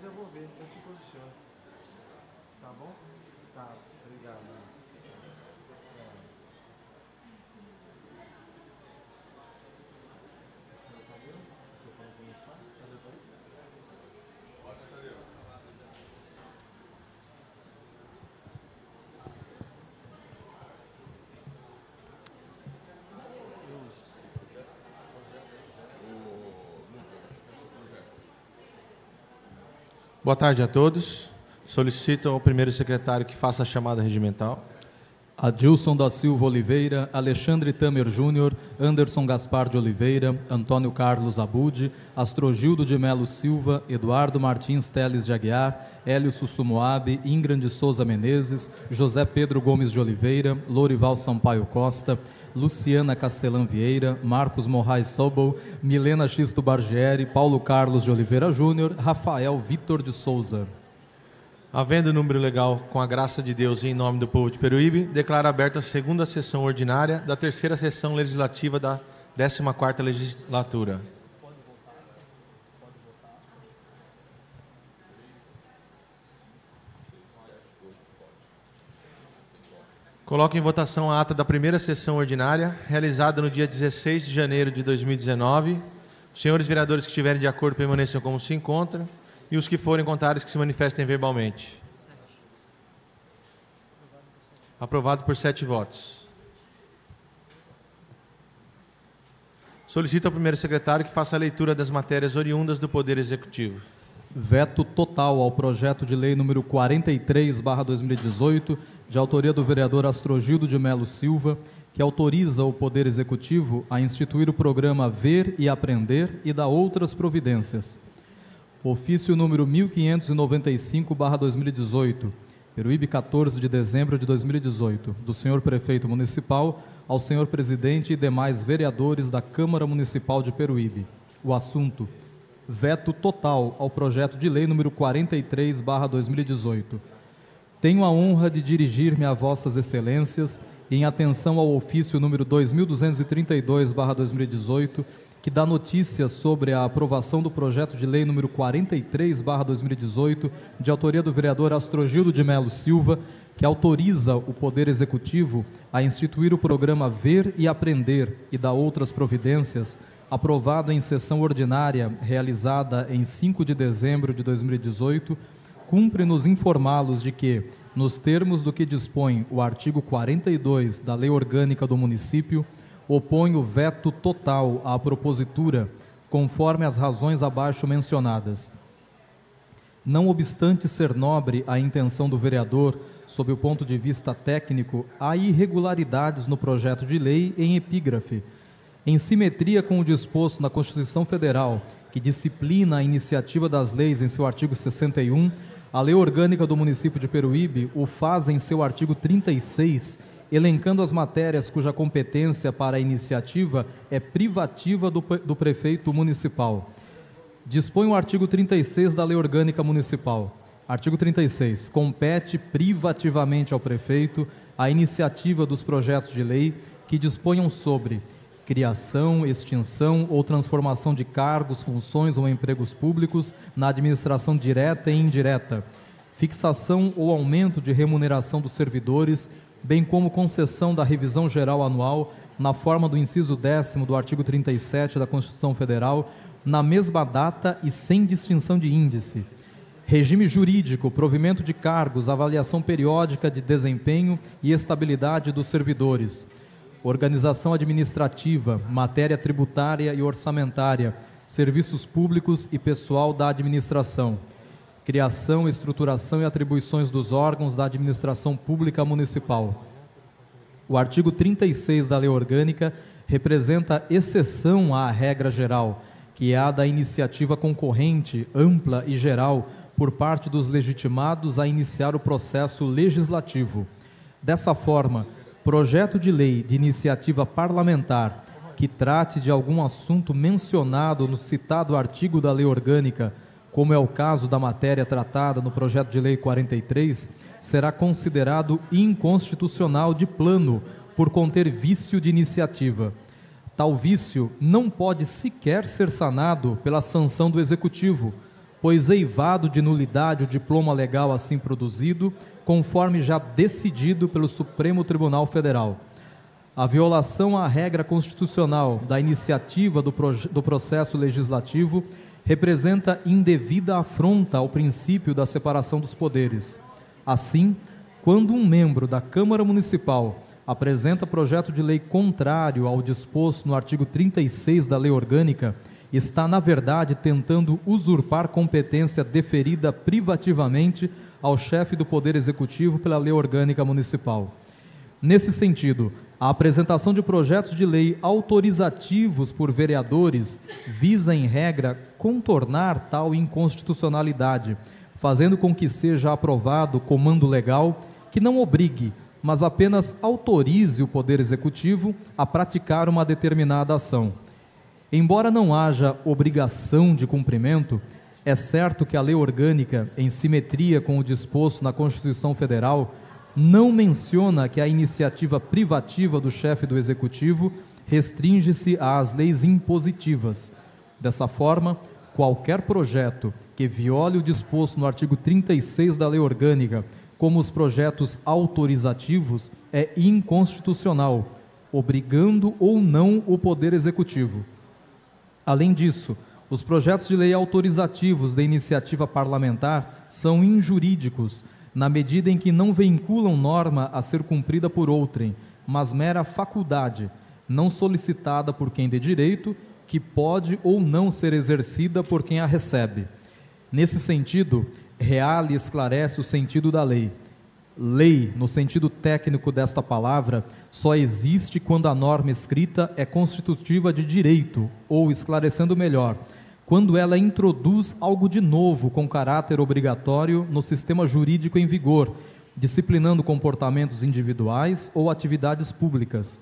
eu vou ver, eu te posiciono. Tá bom? Tá, obrigado. Boa tarde a todos. Solicito ao primeiro secretário que faça a chamada regimental. Adilson da Silva Oliveira, Alexandre Tamer Júnior, Anderson Gaspar de Oliveira, Antônio Carlos Abude, Astrogildo de Melo Silva, Eduardo Martins Teles de Aguiar, Hélio Sussumoabe, Ingrid de Souza Menezes, José Pedro Gomes de Oliveira, Lorival Sampaio Costa, Luciana Castelã Vieira, Marcos Moraes Sobol, Milena Xisto Bargieri, Paulo Carlos de Oliveira Júnior, Rafael Vitor de Souza. Havendo número legal, com a graça de Deus e em nome do povo de Peruíbe, declaro aberta a segunda sessão ordinária da terceira sessão legislativa da 14ª legislatura. Coloco em votação a ata da primeira sessão ordinária, realizada no dia 16 de janeiro de 2019. Os senhores vereadores que estiverem de acordo permaneçam como se encontram e os que forem contrários que se manifestem verbalmente. Aprovado por 7 votos. Solicito ao primeiro secretário que faça a leitura das matérias oriundas do Poder Executivo. Veto total ao projeto de lei número 43/2018, de autoria do vereador Astrogildo de Melo Silva, que autoriza o Poder Executivo a instituir o programa Ver e Aprender e dá outras providências. Ofício número 1595/2018, Peruíbe, 14 de dezembro de 2018, do senhor Prefeito Municipal ao senhor Presidente e demais vereadores da Câmara Municipal de Peruíbe. O assunto: veto total ao projeto de lei número 43/2018. Tenho a honra de dirigir-me a vossas excelências em atenção ao ofício número 2232/2018, que dá notícias sobre a aprovação do projeto de lei número 43/2018, de autoria do vereador Astrogildo de Melo Silva, que autoriza o Poder Executivo a instituir o programa Ver e Aprender e dá outras providências, aprovado em sessão ordinária realizada em 5 de dezembro de 2018, cumpre-nos informá-los de que, nos termos do que dispõe o artigo 42 da Lei Orgânica do Município, oponho veto total à propositura, conforme as razões abaixo mencionadas. Não obstante ser nobre a intenção do vereador, sob o ponto de vista técnico, há irregularidades no projeto de lei em epígrafe. Em simetria com o disposto na Constituição Federal, que disciplina a iniciativa das leis em seu artigo 61, a Lei Orgânica do Município de Peruíbe o faz em seu artigo 36, elencando as matérias cuja competência para a iniciativa é privativa do prefeito municipal. Dispõe o artigo 36 da Lei Orgânica Municipal. Artigo 36. Compete privativamente ao prefeito a iniciativa dos projetos de lei que disponham sobre criação, extinção ou transformação de cargos, funções ou empregos públicos na administração direta e indireta, fixação ou aumento de remuneração dos servidores, bem como concessão da revisão geral anual na forma do inciso 10º do artigo 37 da Constituição Federal, na mesma data e sem distinção de índice. Regime jurídico, provimento de cargos, avaliação periódica de desempenho e estabilidade dos servidores. Organização administrativa, matéria tributária e orçamentária, serviços públicos e pessoal da administração. Criação, estruturação e atribuições dos órgãos da administração pública municipal. O artigo 36 da Lei Orgânica representa exceção à regra geral, que é a da iniciativa concorrente, ampla e geral, por parte dos legitimados a iniciar o processo legislativo. Dessa forma, projeto de lei de iniciativa parlamentar que trate de algum assunto mencionado no citado artigo da Lei Orgânica, como é o caso da matéria tratada no projeto de lei 43, será considerado inconstitucional de plano por conter vício de iniciativa. Tal vício não pode sequer ser sanado pela sanção do Executivo, pois eivado de nulidade o diploma legal assim produzido, conforme já decidido pelo Supremo Tribunal Federal. A violação à regra constitucional da iniciativa do processo legislativo representa indevida afronta ao princípio da separação dos poderes. Assim, quando um membro da Câmara Municipal apresenta projeto de lei contrário ao disposto no artigo 36 da Lei Orgânica, está, na verdade, tentando usurpar competência deferida privativamente ao chefe do Poder Executivo pela Lei Orgânica Municipal. Nesse sentido, a apresentação de projetos de lei autorizativos por vereadores visa, em regra, contornar tal inconstitucionalidade, fazendo com que seja aprovado comando legal que não obrigue, mas apenas autorize o Poder Executivo a praticar uma determinada ação. Embora não haja obrigação de cumprimento, é certo que a Lei Orgânica, em simetria com o disposto na Constituição Federal, não menciona que a iniciativa privativa do chefe do Executivo restringe-se às leis impositivas. Dessa forma, qualquer projeto que viole o disposto no artigo 36 da Lei Orgânica, como os projetos autorizativos, é inconstitucional, obrigando ou não o Poder Executivo. Além disso, os projetos de lei autorizativos da iniciativa parlamentar são injurídicos, na medida em que não vinculam norma a ser cumprida por outrem, mas mera faculdade, não solicitada por quem de direito, que pode ou não ser exercida por quem a recebe. Nesse sentido, Reale esclarece o sentido da lei. Lei, no sentido técnico desta palavra, só existe quando a norma escrita é constitutiva de direito, ou, esclarecendo melhor, quando ela introduz algo de novo com caráter obrigatório no sistema jurídico em vigor, disciplinando comportamentos individuais ou atividades públicas.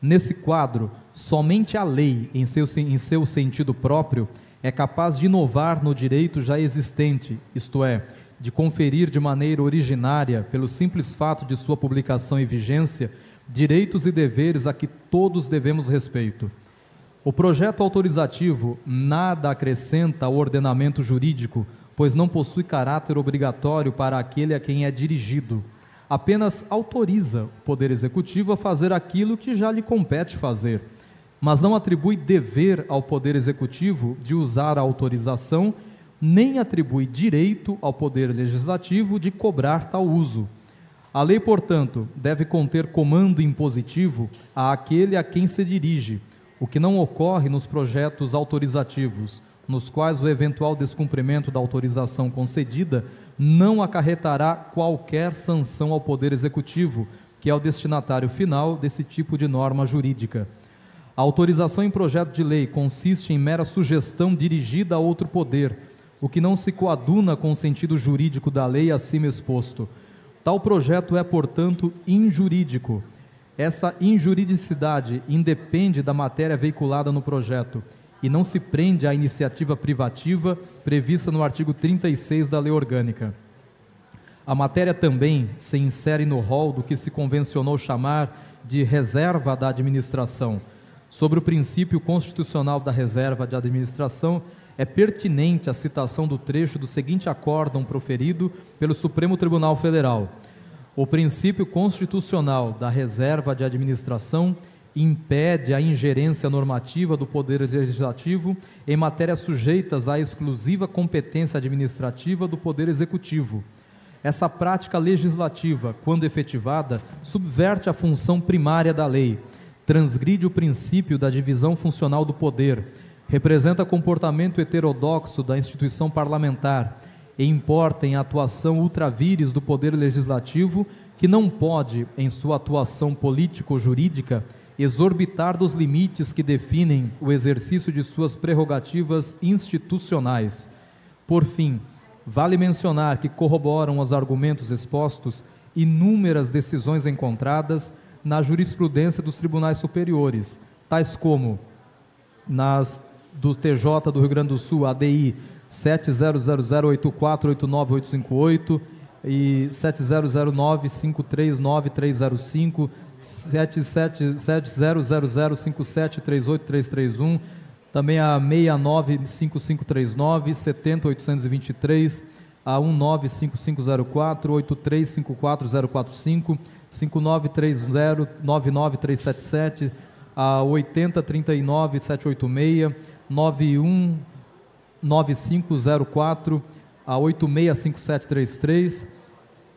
Nesse quadro, somente a lei, em seu sentido próprio, é capaz de inovar no direito já existente, isto é, de conferir de maneira originária, pelo simples fato de sua publicação e vigência, direitos e deveres a que todos devemos respeito. O projeto autorizativo nada acrescenta ao ordenamento jurídico, pois não possui caráter obrigatório para aquele a quem é dirigido. Apenas autoriza o Poder Executivo a fazer aquilo que já lhe compete fazer, mas não atribui dever ao Poder Executivo de usar a autorização, nem atribui direito ao Poder Legislativo de cobrar tal uso. A lei, portanto, deve conter comando impositivo àquele a quem se dirige, o que não ocorre nos projetos autorizativos, nos quais o eventual descumprimento da autorização concedida não acarretará qualquer sanção ao Poder Executivo, que é o destinatário final desse tipo de norma jurídica. A autorização em projeto de lei consiste em mera sugestão dirigida a outro poder, o que não se coaduna com o sentido jurídico da lei acima exposto. Tal projeto é, portanto, injurídico. Essa injuridicidade independe da matéria veiculada no projeto e não se prende à iniciativa privativa prevista no artigo 36 da Lei Orgânica. A matéria também se insere no rol do que se convencionou chamar de reserva da administração. Sobre o princípio constitucional da reserva de administração, é pertinente a citação do trecho do seguinte acórdão proferido pelo Supremo Tribunal Federal. O princípio constitucional da reserva de administração impede a ingerência normativa do Poder Legislativo em matérias sujeitas à exclusiva competência administrativa do Poder Executivo. Essa prática legislativa, quando efetivada, subverte a função primária da lei, transgride o princípio da divisão funcional do poder, representa comportamento heterodoxo da instituição parlamentar e importa em atuação ultra vires do Poder Legislativo, que não pode, em sua atuação político-jurídica, exorbitar dos limites que definem o exercício de suas prerrogativas institucionais. Por fim, vale mencionar que corroboram os argumentos expostos inúmeras decisões encontradas na jurisprudência dos tribunais superiores, tais como do TJ do Rio Grande do Sul, ADI 700084898858 e 7009539305, 700057383331, também a 695539, 70823, a 195504, 8354045, 5930 99377, a 8039786, 919504, a 865733.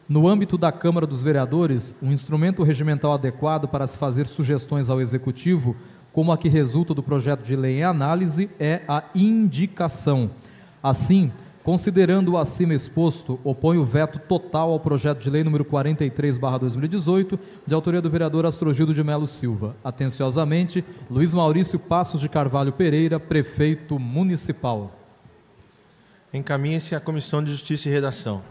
No âmbito da Câmara dos Vereadores, um instrumento regimental adequado para se fazer sugestões ao Executivo, como a que resulta do projeto de lei em análise, é a indicação. Assim, considerando o acima exposto, oponho o veto total ao projeto de lei número 43/2018, de autoria do vereador Astrogildo de Melo Silva. Atenciosamente, Luiz Maurício Passos de Carvalho Pereira, prefeito municipal. Encaminhe-se à Comissão de Justiça e Redação.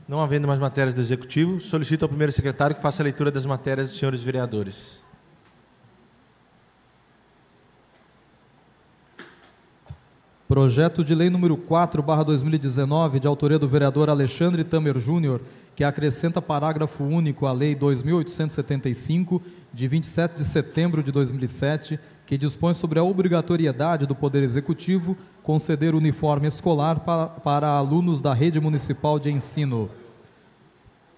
Não havendo mais matérias do Executivo, solicito ao primeiro secretário que faça a leitura das matérias dos senhores vereadores. Projeto de lei número 4/2019, de autoria do vereador Alexandre Tamer Júnior, que acrescenta parágrafo único à Lei 2.875, de 27 de setembro de 2007, que dispõe sobre a obrigatoriedade do Poder Executivo conceder uniforme escolar para alunos da rede municipal de ensino.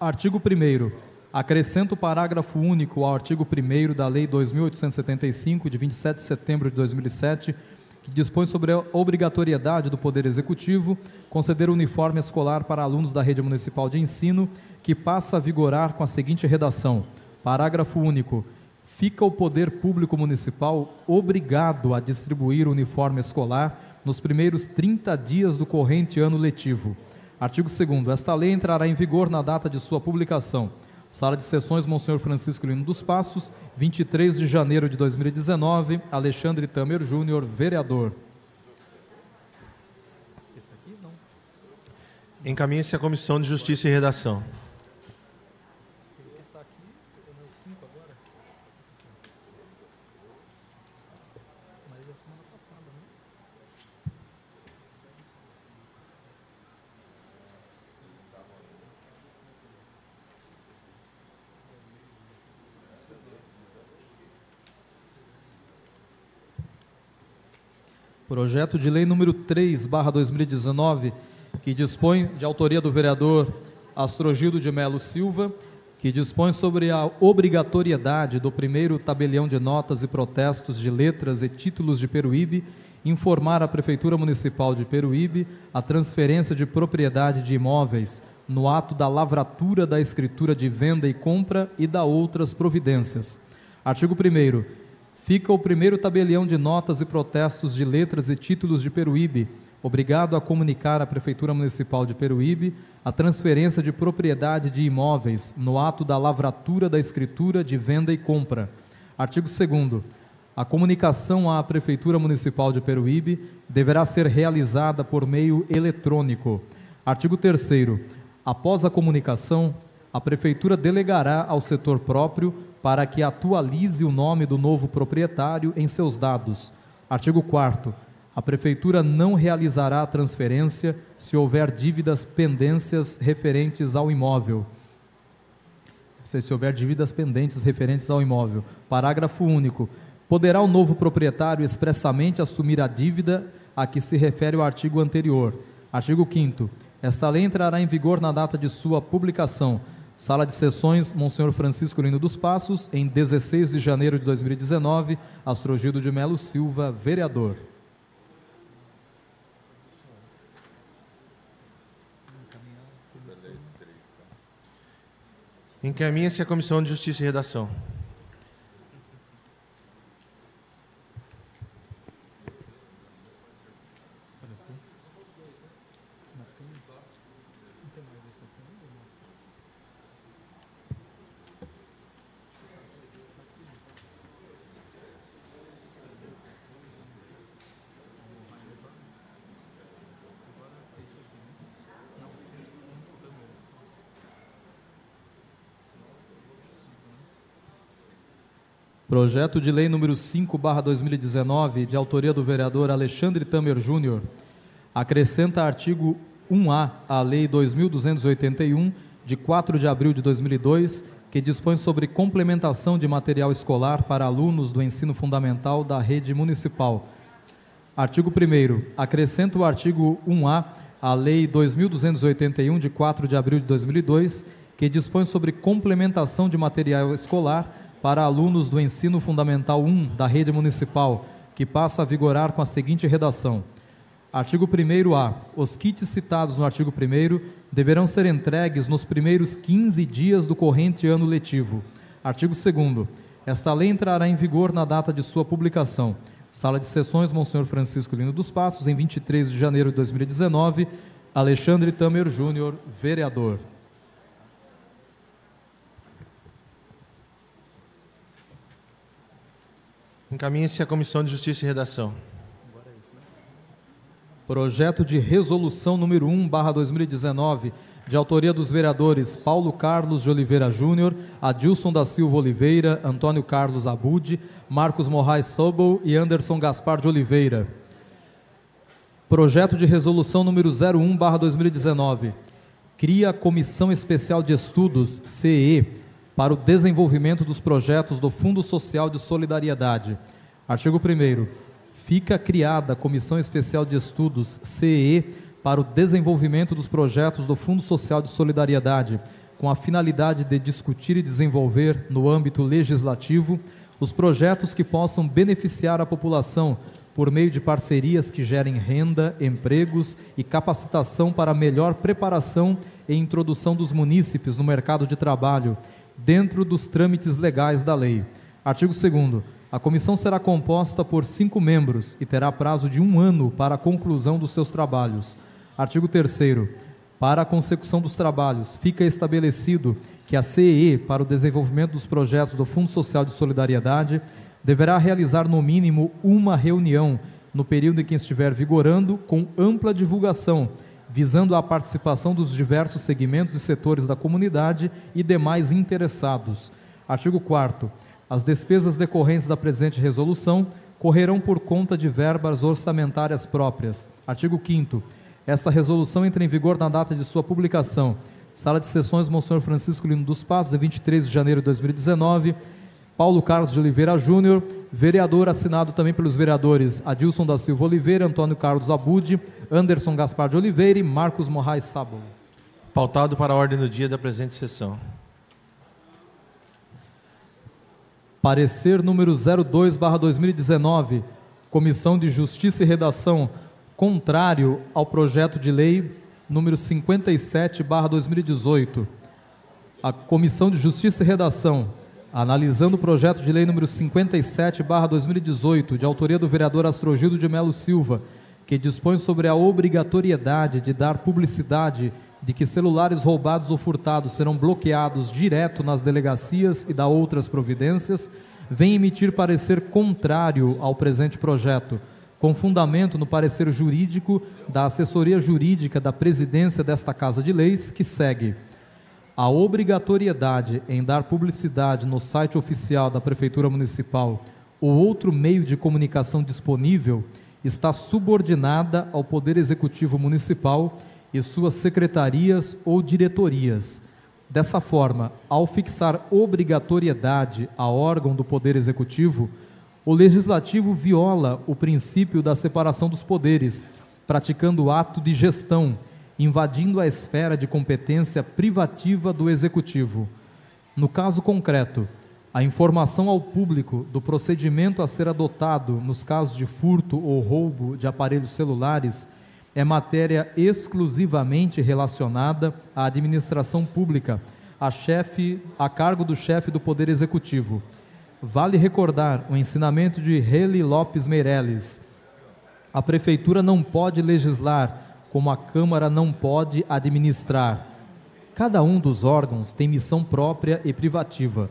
Artigo 1º. Acrescenta o parágrafo único ao artigo 1º da Lei 2.875, de 27 de setembro de 2007, que dispõe sobre a obrigatoriedade do Poder Executivo conceder uniforme escolar para alunos da rede municipal de ensino, que passa a vigorar com a seguinte redação. Parágrafo único. Fica o Poder Público Municipal obrigado a distribuir o uniforme escolar nos primeiros 30 dias do corrente ano letivo. Artigo 2º. Esta lei entrará em vigor na data de sua publicação. Sala de Sessões, Monsenhor Francisco Lino dos Passos, 23 de janeiro de 2019, Alexandre Tamer Júnior, vereador. Esse aqui não. Encaminhe-se à Comissão de Justiça e Redação. Projeto de lei número 3/2019, que dispõe, de autoria do vereador Astrogildo de Melo Silva, que dispõe sobre a obrigatoriedade do primeiro tabelião de notas e protestos de letras e títulos de Peruíbe informar à Prefeitura Municipal de Peruíbe a transferência de propriedade de imóveis no ato da lavratura da escritura de venda e compra e da outras providências. Artigo 1º. Fica o primeiro tabelião de notas e protestos de letras e títulos de Peruíbe obrigado a comunicar à Prefeitura Municipal de Peruíbe a transferência de propriedade de imóveis no ato da lavratura da escritura de venda e compra. Artigo 2º. A comunicação à Prefeitura Municipal de Peruíbe deverá ser realizada por meio eletrônico. Artigo 3º. Após a comunicação, a Prefeitura delegará ao setor próprio para que atualize o nome do novo proprietário em seus dados. Artigo 4º. A Prefeitura não realizará a transferência se houver dívidas pendências referentes ao imóvel. Se houver dívidas pendentes referentes ao imóvel. Parágrafo único. Poderá o novo proprietário expressamente assumir a dívida a que se refere o artigo anterior. Artigo 5º. Esta lei entrará em vigor na data de sua publicação. Sala de Sessões, Monsenhor Francisco Lino dos Passos, em 16 de janeiro de 2019, Astrogildo de Melo Silva, vereador. Encaminhe-se à Comissão de Justiça e Redação. Projeto de lei número 5/2019, de autoria do vereador Alexandre Tamer Júnior, acrescenta artigo 1A à Lei 2.281, de 4 de abril de 2002, que dispõe sobre complementação de material escolar para alunos do ensino fundamental da rede municipal. Artigo 1º. Acrescenta o artigo 1A à Lei 2.281, de 4 de abril de 2002, que dispõe sobre complementação de material escolar para alunos do ensino fundamental 1 da rede municipal, que passa a vigorar com a seguinte redação. Artigo 1º-A. Os kits citados no artigo 1º deverão ser entregues nos primeiros 15 dias do corrente ano letivo. Artigo 2º. Esta lei entrará em vigor na data de sua publicação. Sala de Sessões, Monsenhor Francisco Lino dos Passos, em 23 de janeiro de 2019. Alexandre Tamer Júnior, vereador. Encaminhe-se à Comissão de Justiça e Redação. Projeto de resolução número 1/2019, de autoria dos vereadores Paulo Carlos de Oliveira Júnior, Adilson da Silva Oliveira, Antônio Carlos Abud, Marcos Moraes Sobel e Anderson Gaspar de Oliveira. Projeto de resolução número 01/2019, cria a Comissão Especial de Estudos, CE, para o desenvolvimento dos projetos do Fundo Social de Solidariedade. Artigo 1º. Fica criada a Comissão Especial de Estudos, CE, para o desenvolvimento dos projetos do Fundo Social de Solidariedade, com a finalidade de discutir e desenvolver, no âmbito legislativo, os projetos que possam beneficiar a população por meio de parcerias que gerem renda, empregos e capacitação para a melhor preparação e introdução dos munícipes no mercado de trabalho, dentro dos trâmites legais da lei. Artigo 2º. A comissão será composta por 5 membros e terá prazo de 1 ano para a conclusão dos seus trabalhos. Artigo 3º. Para a consecução dos trabalhos, fica estabelecido que a CE, para o desenvolvimento dos projetos do Fundo Social de Solidariedade, deverá realizar no mínimo uma reunião no período em que estiver vigorando, com ampla divulgação, visando a participação dos diversos segmentos e setores da comunidade e demais interessados. Artigo 4º. As despesas decorrentes da presente resolução correrão por conta de verbas orçamentárias próprias. Artigo 5º. Esta resolução entra em vigor na data de sua publicação. Sala de Sessões, Monsenhor Francisco Lino dos Passos, em 23 de janeiro de 2019. Paulo Carlos de Oliveira Júnior, vereador, assinado também pelos vereadores Adilson da Silva Oliveira, Antônio Carlos Abud, Anderson Gaspar de Oliveira e Marcos Moraes Sabon. Pautado para a ordem do dia da presente sessão. Parecer número 02/2019, Comissão de Justiça e Redação, contrário ao projeto de lei número 57/2018. A Comissão de Justiça e Redação, analisando o projeto de lei número 57/2018, de autoria do vereador Astrogildo de Melo Silva, que dispõe sobre a obrigatoriedade de dar publicidade de que celulares roubados ou furtados serão bloqueados direto nas delegacias e da outras providências, vem emitir parecer contrário ao presente projeto, com fundamento no parecer jurídico da assessoria jurídica da presidência desta Casa de Leis, que segue: a obrigatoriedade em dar publicidade no site oficial da Prefeitura Municipal ou outro meio de comunicação disponível está subordinada ao Poder Executivo Municipal e suas secretarias ou diretorias. Dessa forma, ao fixar obrigatoriedade a órgão do Poder Executivo, o Legislativo viola o princípio da separação dos poderes, praticando ato de gestão, invadindo a esfera de competência privativa do Executivo. No caso concreto, a informação ao público do procedimento a ser adotado nos casos de furto ou roubo de aparelhos celulares é matéria exclusivamente relacionada à administração pública, a cargo do chefe do Poder Executivo. Vale recordar o ensinamento de Heli Lopes Meirelles: a Prefeitura não pode legislar, como a Câmara não pode administrar. Cada um dos órgãos tem missão própria e privativa.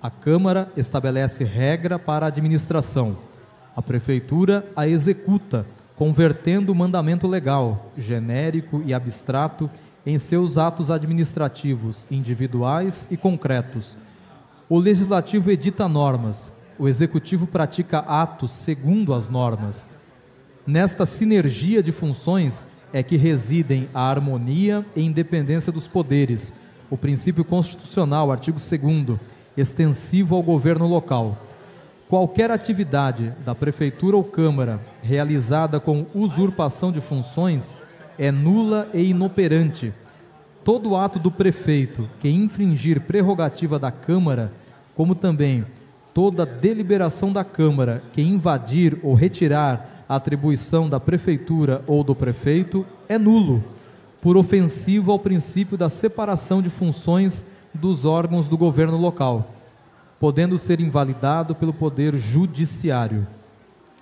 A Câmara estabelece regra para a administração. A Prefeitura a executa, convertendo o mandamento legal, genérico e abstrato, em seus atos administrativos, individuais e concretos. O Legislativo edita normas, o Executivo pratica atos segundo as normas. Nesta sinergia de funções é que residem a harmonia e independência dos poderes, o princípio constitucional, artigo 2º, extensivo ao governo local. Qualquer atividade da Prefeitura ou Câmara realizada com usurpação de funções é nula e inoperante. Todo ato do prefeito que infringir prerrogativa da Câmara, como também toda deliberação da Câmara que invadir ou retirar a atribuição da Prefeitura ou do prefeito, é nulo, por ofensivo ao princípio da separação de funções dos órgãos do governo local, podendo ser invalidado pelo Poder Judiciário.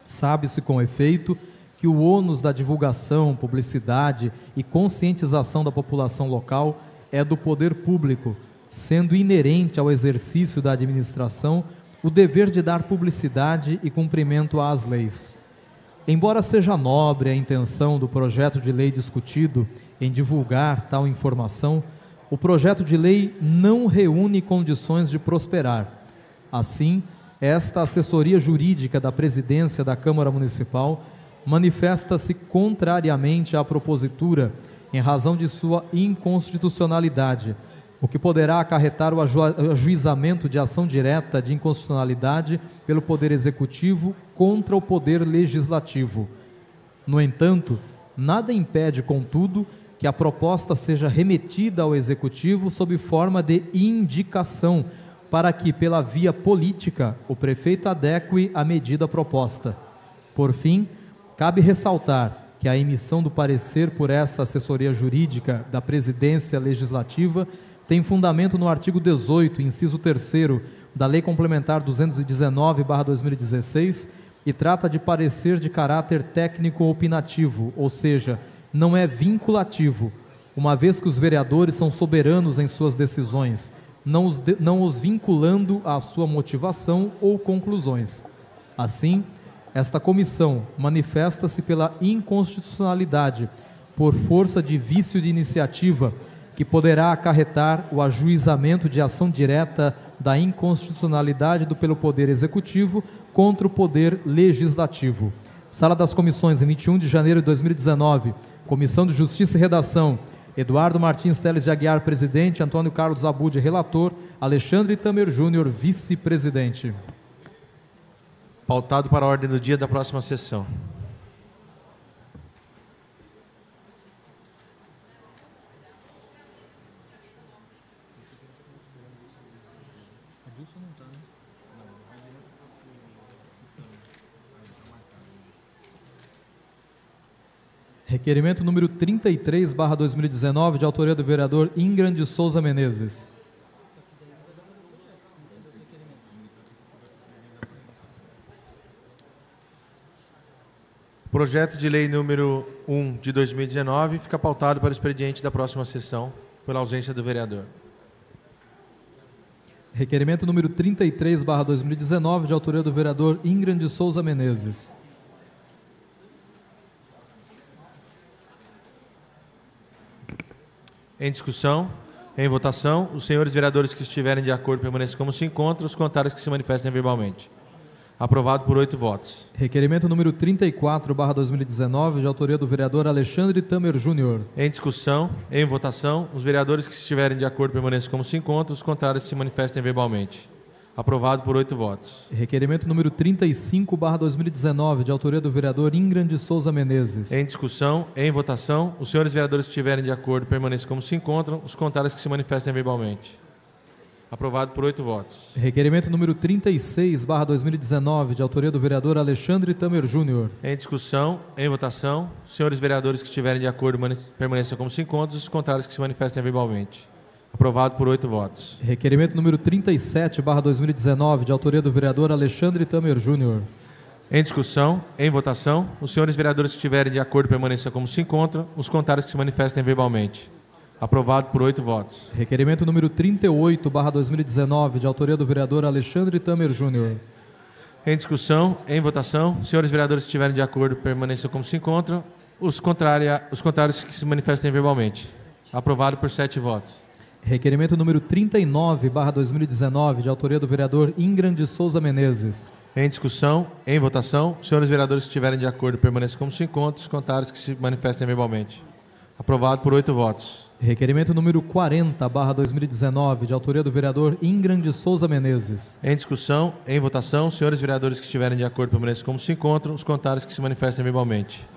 Sabe-se com efeito que o ônus da divulgação, publicidade e conscientização da população local é do poder público, sendo inerente ao exercício da administração o dever de dar publicidade e cumprimento às leis. Embora seja nobre a intenção do projeto de lei discutido em divulgar tal informação, o projeto de lei não reúne condições de prosperar. Assim, esta assessoria jurídica da presidência da Câmara Municipal manifesta-se contrariamente à propositura em razão de sua inconstitucionalidade, o que poderá acarretar o ajuizamento de ação direta de inconstitucionalidade pelo Poder Executivo contra o Poder Legislativo. No entanto, nada impede, contudo, que a proposta seja remetida ao Executivo sob forma de indicação, para que, pela via política, o prefeito adeque a medida proposta. Por fim, cabe ressaltar que a emissão do parecer por essa assessoria jurídica da Presidência Legislativa tem fundamento no artigo 18, inciso 3º, da Lei Complementar 219/2016 e trata de parecer de caráter técnico-opinativo, ou seja, não é vinculativo, uma vez que os vereadores são soberanos em suas decisões, não os vinculando à sua motivação ou conclusões. Assim, esta comissão manifesta-se pela inconstitucionalidade, por força de vício de iniciativa, que poderá acarretar o ajuizamento de ação direta da inconstitucionalidade pelo Poder Executivo contra o Poder Legislativo. Sala das Comissões, em 21 de janeiro de 2019, Comissão de Justiça e Redação, Eduardo Martins Teles de Aguiar, presidente, Antônio Carlos Abud, relator, Alexandre Tamer Júnior, vice-presidente. Pautado para a ordem do dia da próxima sessão. Requerimento número 33/2019, de autoria do vereador Ingram de Souza Menezes. Projeto de lei número 1 de 2019 fica pautado para o expediente da próxima sessão, pela ausência do vereador. Requerimento número 33/2019, de autoria do vereador Ingram de Souza Menezes. Em discussão, em votação, os senhores vereadores que estiverem de acordo permaneçam como se encontram, os contrários que se manifestem verbalmente. Aprovado por 8 votos. Requerimento número 34/2019, de autoria do vereador Alexandre Tamer Júnior. Em discussão, em votação, os vereadores que estiverem de acordo permaneçam como se encontram, os contrários que se manifestem verbalmente. Aprovado por 8 votos. Requerimento número 35/2019, de autoria do vereador Ingram de Souza Menezes. Em discussão, em votação, os senhores vereadores que estiverem de acordo permaneçam como se encontram, os contrários que se manifestem verbalmente. Aprovado por 8 votos. Requerimento número 36/2019, de autoria do vereador Alexandre Tamer Júnior. Em discussão, em votação, os senhores vereadores que estiverem de acordo permaneçam como se encontram, os contrários que se manifestem verbalmente. Aprovado por 8 votos. Requerimento número 37/2019, de autoria do vereador Alexandre Tamer Júnior. Em discussão, em votação, os senhores vereadores que estiverem de acordo permaneçam como se encontram, os contrários que se manifestem verbalmente. Aprovado por 8 votos. Requerimento número 38/2019, de autoria do vereador Alexandre Tamer Júnior. Em discussão, em votação, os senhores vereadores que estiverem de acordo permaneçam como se encontram, os contrários que se manifestem verbalmente. Aprovado por 7 votos. Requerimento número 39/2019, de autoria do vereador Ingram de Souza Menezes. Em discussão, em votação, os senhores vereadores que estiverem de acordo permaneçam como se encontram, os contrários que se manifestem verbalmente. Aprovado por 8 votos. Requerimento número 40/2019, de autoria do vereador Ingram de Souza Menezes. Em discussão, em votação, os senhores vereadores que estiverem de acordo permaneçam como se encontram, os contrários que se manifestem verbalmente.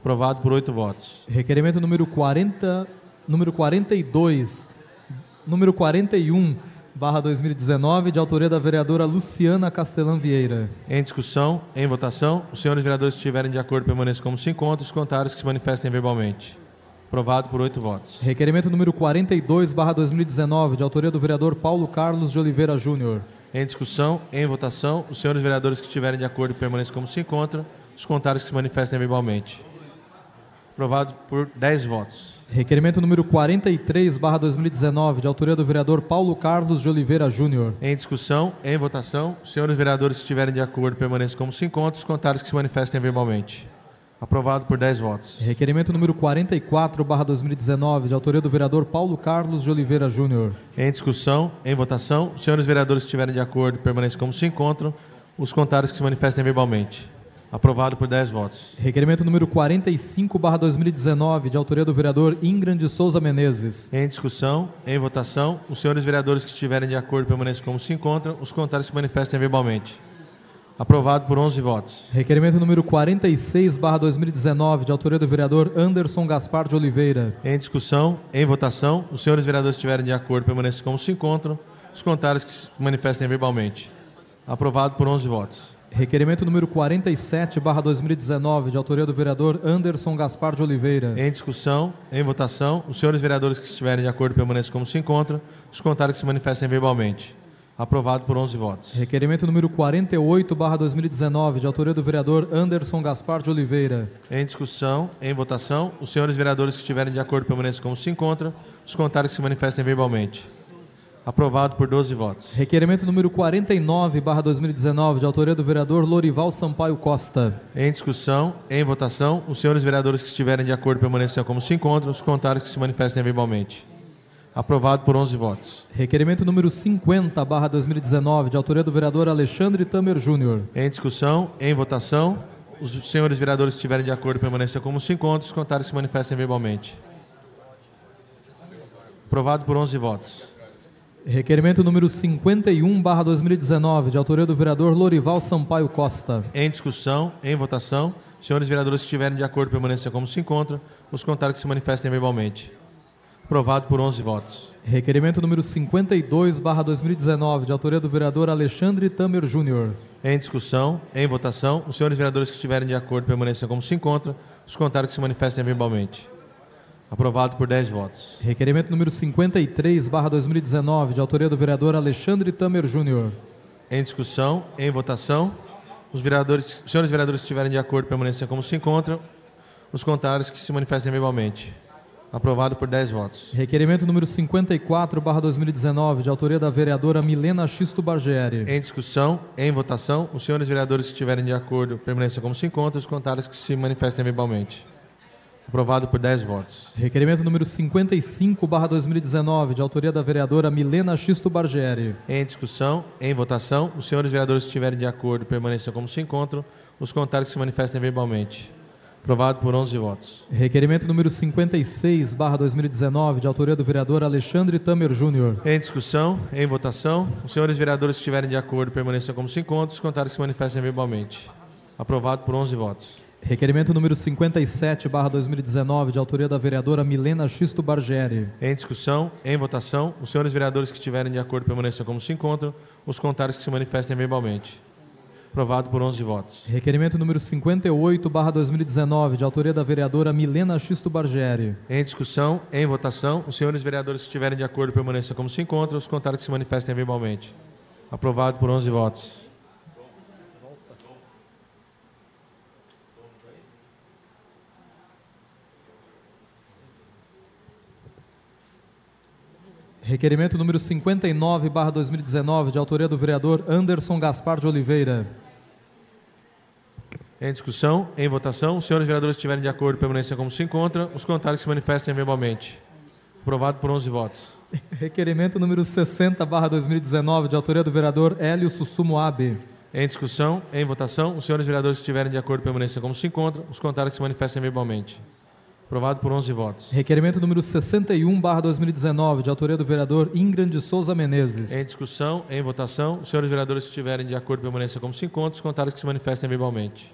Aprovado por 8 votos. Requerimento número 41/2019, de autoria da vereadora Luciana Castelã Vieira. Em discussão, em votação, os senhores vereadores que estiverem de acordo permaneçam como se encontram, os contrários que se manifestem verbalmente. Aprovado por 8 votos. Requerimento número 42/2019, de autoria do vereador Paulo Carlos de Oliveira Júnior. Em discussão, em votação, os senhores vereadores que estiverem de acordo permaneçam como se encontram, os contrários que se manifestem verbalmente. Aprovado por 10 votos. Requerimento número 43/2019, de autoria do vereador Paulo Carlos de Oliveira Júnior. Em discussão, em votação, os senhores vereadores que estiverem de acordo permaneçam como se encontram, os contrários que se manifestem verbalmente. Aprovado por 10 votos. Requerimento número 44/2019, de autoria do vereador Paulo Carlos de Oliveira Júnior. Em discussão, em votação, os senhores vereadores que estiverem de acordo permaneçam como se encontram, os contrários que se manifestem verbalmente. Aprovado por 10 votos. Requerimento número 45/2019, de autoria do vereador Ingram de Souza Menezes. Em discussão, em votação, os senhores vereadores que estiverem de acordo permaneçam como se encontram, os contrários que se manifestem verbalmente. Aprovado por 11 votos. Requerimento número 46/2019, de autoria do vereador Anderson Gaspar de Oliveira. Em discussão, em votação, os senhores vereadores que estiverem de acordo permaneçam como se encontram, os contrários que se manifestem verbalmente. Aprovado por 11 votos. Requerimento número 47/2019, de autoria do vereador Anderson Gaspar de Oliveira. Em discussão, em votação, os senhores vereadores que estiverem de acordo permaneçam como se encontram, os contrários que se manifestem verbalmente. Aprovado por 11 votos. Requerimento número 48/2019, de autoria do vereador Anderson Gaspar de Oliveira. Em discussão, em votação, os senhores vereadores que estiverem de acordo permaneçam como se encontram, os contrários que se manifestem verbalmente. Aprovado por 12 votos. Requerimento número 49/2019, de autoria do vereador Lorival Sampaio Costa. Em discussão, em votação, os senhores vereadores que estiverem de acordo permaneçam como se encontram, os contrários que se manifestem verbalmente. Aprovado por 11 votos. Requerimento número 50/2019, de autoria do vereador Alexandre Tamer Júnior. Em discussão, em votação, os senhores vereadores que estiverem de acordo permaneçam como se encontram, os contrários que se manifestem verbalmente. Aprovado por 11 votos. Requerimento número 51/2019, de autoria do vereador Lorival Sampaio Costa. Em discussão, em votação, os senhores vereadores que estiverem de acordo permaneçam como se encontram, os contrários que se manifestem verbalmente. Aprovado por 11 votos. Requerimento número 52/2019, de autoria do vereador Alexandre Tamer Júnior. Em discussão, em votação, os senhores vereadores que estiverem de acordo permaneçam como se encontram, os contrários que se manifestem verbalmente. Aprovado por 10 votos. Requerimento número 53/2019, de autoria do vereador Alexandre Tamer Júnior. Em discussão, em votação, os senhores vereadores que estiverem de acordo permaneçam como se encontram, os contrários que se manifestem verbalmente. Aprovado por 10 votos. Requerimento número 54/2019, de autoria da vereadora Milena Xisto Bargieri. Em discussão, em votação, os senhores vereadores que estiverem de acordo permaneçam como se encontram, os contrários que se manifestem verbalmente. Aprovado por 10 votos. Requerimento número 55/2019, de autoria da vereadora Milena Xisto Bargieri. Em discussão, em votação, os senhores vereadores que estiverem de acordo permaneçam como se encontram, os contrários que se manifestem verbalmente. Aprovado por 11 votos. Requerimento número 56/2019, de autoria do vereador Alexandre Tamer Júnior. Em discussão, em votação, os senhores vereadores que estiverem de acordo permaneçam como se encontram, os contrários que se manifestem verbalmente. Aprovado por 11 votos. Requerimento número 57/2019, de autoria da vereadora Milena Xisto Bargieri. Em discussão, em votação, os senhores vereadores que estiverem de acordo permaneçam como se encontram, os contrários que se manifestem verbalmente. Aprovado por 11 votos. Requerimento número 58/2019, de autoria da vereadora Milena Xisto Bargieri. Em discussão, em votação, os senhores vereadores que estiverem de acordo permaneçam como se encontram, os contrários que se manifestem verbalmente. Aprovado por 11 votos. Requerimento número 59/2019, de autoria do vereador Anderson Gaspar de Oliveira. Em discussão, em votação, os senhores vereadores que estiverem de acordo permaneçam como se encontram, os contrários que se manifestem verbalmente. Aprovado por 11 votos. Requerimento número 60/2019, de autoria do vereador Hélio Sussumo Abe. Em discussão, em votação, os senhores vereadores que estiverem de acordo permaneçam como se encontram, os contrários que se manifestem verbalmente. Aprovado por 11 votos. Requerimento número 61/2019, de autoria do vereador Ingram de Souza Menezes. Em discussão, em votação, os senhores vereadores que estiverem de acordo permaneçam como se encontram, os contrários que se manifestem verbalmente.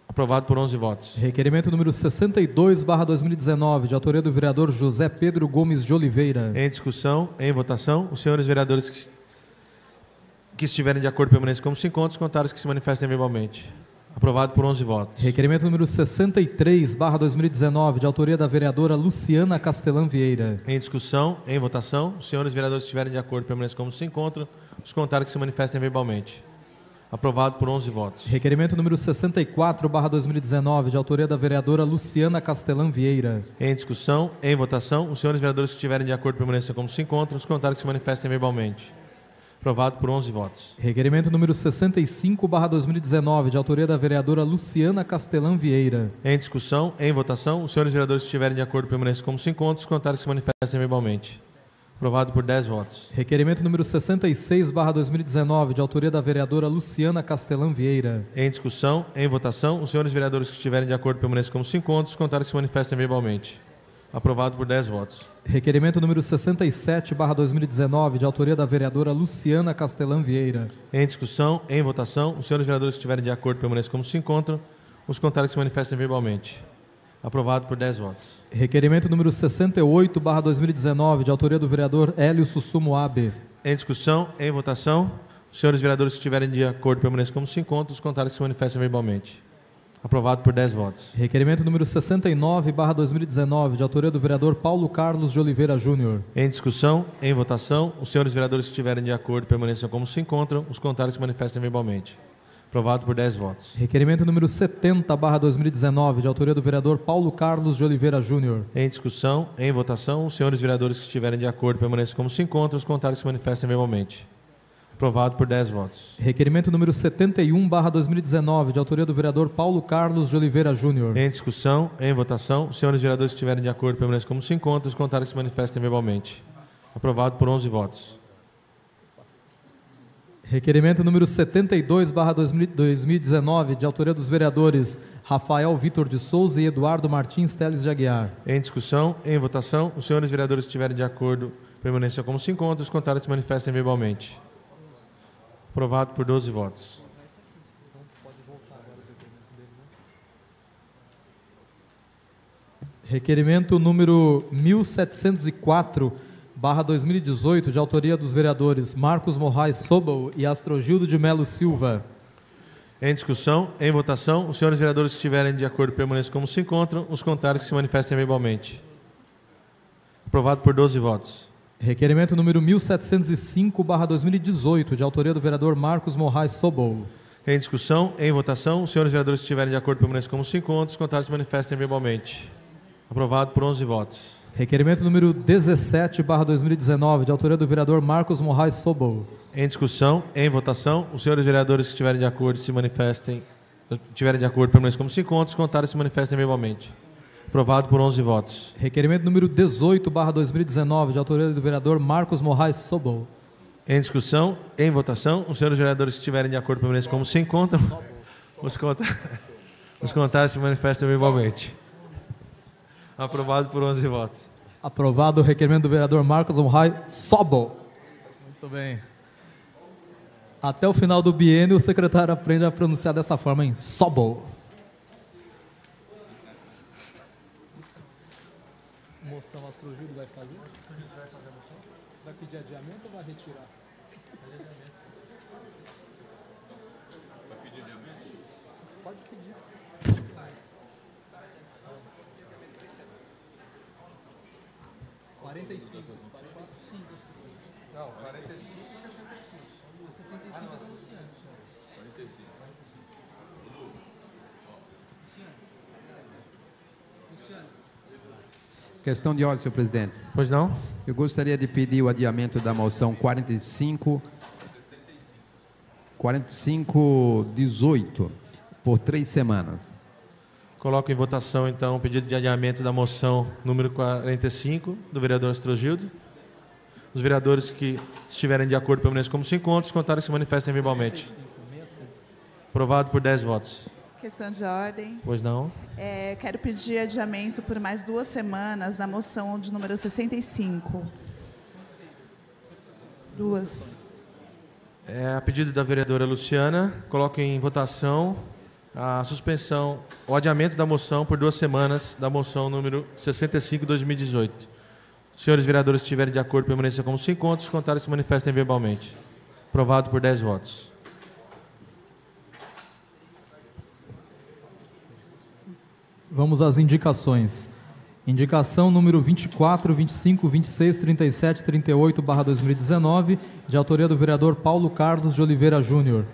Aprovado por 11 votos. Requerimento número 62/2019, de autoria do vereador José Pedro Gomes de Oliveira. Em discussão, em votação, os senhores vereadores que estiverem de acordo permaneçam como se encontram, os contrários que se manifestem verbalmente. Aprovado por 11 votos. Requerimento número 63/2019, de autoria da vereadora Luciana Castelã Vieira. Em discussão, em votação, os senhores vereadores que estiverem de acordo permaneçam como se encontram, os contrários que se manifestem verbalmente. Aprovado por 11 votos. Requerimento número 64/2019, de autoria da vereadora Luciana Castelã Vieira. Em discussão, em votação, os senhores vereadores que estiverem de acordo permaneçam como se encontram, os contrários que se manifestem verbalmente. Aprovado por 11 votos. Requerimento número 65/2019, de autoria da vereadora Luciana Castelã Vieira. Em discussão, em votação, os senhores vereadores que estiverem de acordo permaneçam como se encontram, os contrários que se manifestem verbalmente. Aprovado por 10 votos. Requerimento número 66/2019, de autoria da vereadora Luciana Castelã Vieira. Em discussão, em votação, os senhores vereadores que estiverem de acordo permaneçam como se encontram, os contrários que se manifestem verbalmente. Aprovado por 10 votos. Requerimento número 67/2019, de autoria da vereadora Luciana Castelã Vieira. Em discussão, em votação, os senhores vereadores que estiverem de acordo permaneçam como se encontram, os contrários que se manifestem verbalmente. Aprovado por 10 votos. Requerimento número 68/2019, de autoria do vereador Hélio Sussumo Abe. Em discussão, em votação, os senhores vereadores que estiverem de acordo permaneçam como se encontram, os contrários que se manifestem verbalmente. Aprovado por 10 votos. Requerimento número 69/2019, de autoria do vereador Paulo Carlos de Oliveira Júnior. Em discussão, em votação, os senhores vereadores que estiverem de acordo permaneçam como se encontram, os contrários se manifestem verbalmente. Aprovado por 10 votos. Requerimento número 70/2019, de autoria do vereador Paulo Carlos de Oliveira Júnior. Em discussão, em votação, os senhores vereadores que estiverem de acordo permaneçam como se encontram, os contrários se manifestem verbalmente. Aprovado por 10 votos. Requerimento número 71/2019, de autoria do vereador Paulo Carlos de Oliveira Júnior. Em discussão, em votação, os senhores vereadores que estiverem de acordo permaneçam como se encontram, os contrários se manifestem verbalmente. Aprovado por 11 votos. Requerimento número 72/2019, de autoria dos vereadores Rafael Vitor de Souza e Eduardo Martins Teles de Aguiar. Em discussão, em votação, os senhores vereadores que estiverem de acordo permaneçam como se encontram, os contrários se manifestem verbalmente. Aprovado por 12 votos. Requerimento número 1704/2018, de autoria dos vereadores Marcos Moraes Sobel e Astrogildo de Melo Silva. Em discussão, em votação, os senhores vereadores que estiverem de acordo permaneçam como se encontram, os contrários que se manifestem verbalmente. Aprovado por 12 votos. Requerimento número 1705/2018, de autoria do vereador Marcos Moraes Sobel. Em discussão, em votação, os senhores vereadores que estiverem de acordo permaneçam como se encontram, os contrários se manifestem verbalmente. Aprovado por 11 votos. Requerimento número 17/2019, de autoria do vereador Marcos Moraes Sobel. Em discussão, em votação, os senhores vereadores que estiverem de acordo permaneçam como se encontram, os contrários se manifestem verbalmente. Aprovado por 11 votos. Requerimento número 18/2019, de autoria do vereador Marcos Moraes Sobel. Em discussão, em votação, os senhores vereadores que estiverem de acordo permaneçam como se encontram, os contrários se manifestam verbalmente. Aprovado por 11 votos. Aprovado o requerimento do vereador Marcos Moraes Sobel. Muito bem. Até o final do biênio, o secretário aprende a pronunciar dessa forma, hein? Sobel. Moção Astrogildo vai fazer? Vai pedir adiamento ou vai retirar? Vai pedir adiamento? Pode pedir. 45. Não, 45 e 65. 65 é do Luciano. 45. Luciano. Questão de ordem, senhor presidente. Pois não? Eu gostaria de pedir o adiamento da moção 4518 por 3 semanas. Coloco em votação, então, o pedido de adiamento da moção número 45, do vereador Astrogildo. Os vereadores que estiverem de acordo permaneçam como se encontram, os contrários se manifestem verbalmente. Aprovado por 10 votos. Questão de ordem. Pois não? Quero pedir adiamento por mais 2 semanas da moção de número 65. 2. A pedido da vereadora Luciana, coloco em votação a suspensão, o adiamento da moção por 2 semanas da moção número 65/2018. Senhores vereadores que estiverem de acordo, permaneçam como se encontram, os contrários se manifestem verbalmente. Aprovado por 10 votos. Vamos às indicações. Indicação número 24, 25, 26, 37, 38/2019, de autoria do vereador Paulo Carlos de Oliveira Júnior.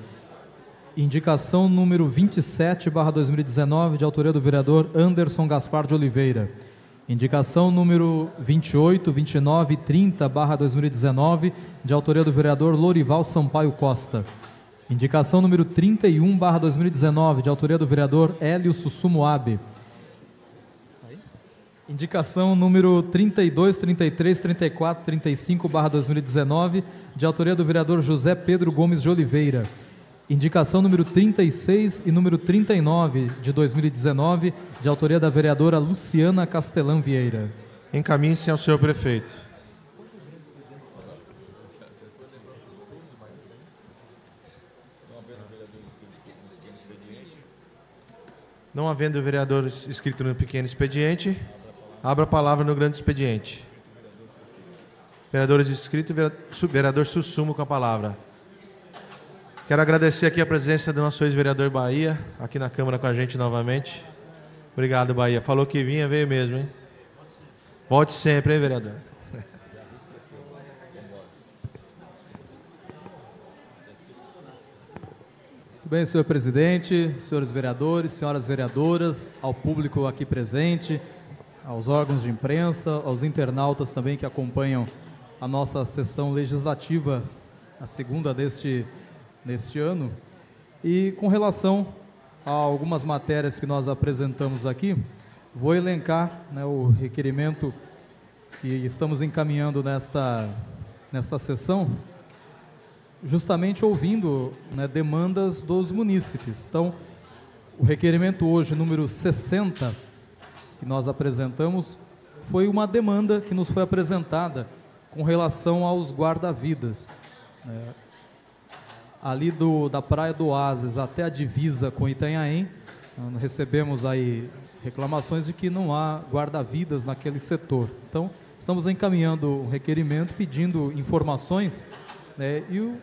Indicação número 27/2019, de autoria do vereador Anderson Gaspar de Oliveira. Indicação número 28, 29 e 30/2019, de autoria do vereador Lorival Sampaio Costa. Indicação número 31/2019, de autoria do vereador Hélio Sussumoabe. Indicação número 32, 33, 34, 35/2019, de autoria do vereador José Pedro Gomes de Oliveira. Indicação número 36 e número 39 de 2019, de autoria da vereadora Luciana Castelã Vieira. Encaminhe-se ao senhor prefeito. Não havendo vereadores inscritos no pequeno expediente, abro a palavra no grande expediente. Vereadores inscritos, vereador Sussumo com a palavra. Quero agradecer aqui a presença do nosso ex-vereador Bahia, aqui na Câmara com a gente novamente. Obrigado, Bahia. Falou que vinha, veio mesmo, hein? Volte sempre, hein, vereador? Muito bem, senhor presidente, senhores vereadores, senhoras vereadoras, ao público aqui presente, aos órgãos de imprensa, aos internautas também que acompanham a nossa sessão legislativa, a segunda neste ano. E com relação a algumas matérias que nós apresentamos aqui, vou elencar, né, o requerimento que estamos encaminhando nesta sessão, justamente ouvindo, né, demandas dos munícipes. Então, o requerimento hoje, número 60, que nós apresentamos, foi uma demanda que nos foi apresentada com relação aos guarda-vidas. Ali da Praia do Oásis até a divisa com Itanhaém, recebemos aí reclamações de que não há guarda-vidas naquele setor. Então, estamos encaminhando um requerimento pedindo informações, né, e o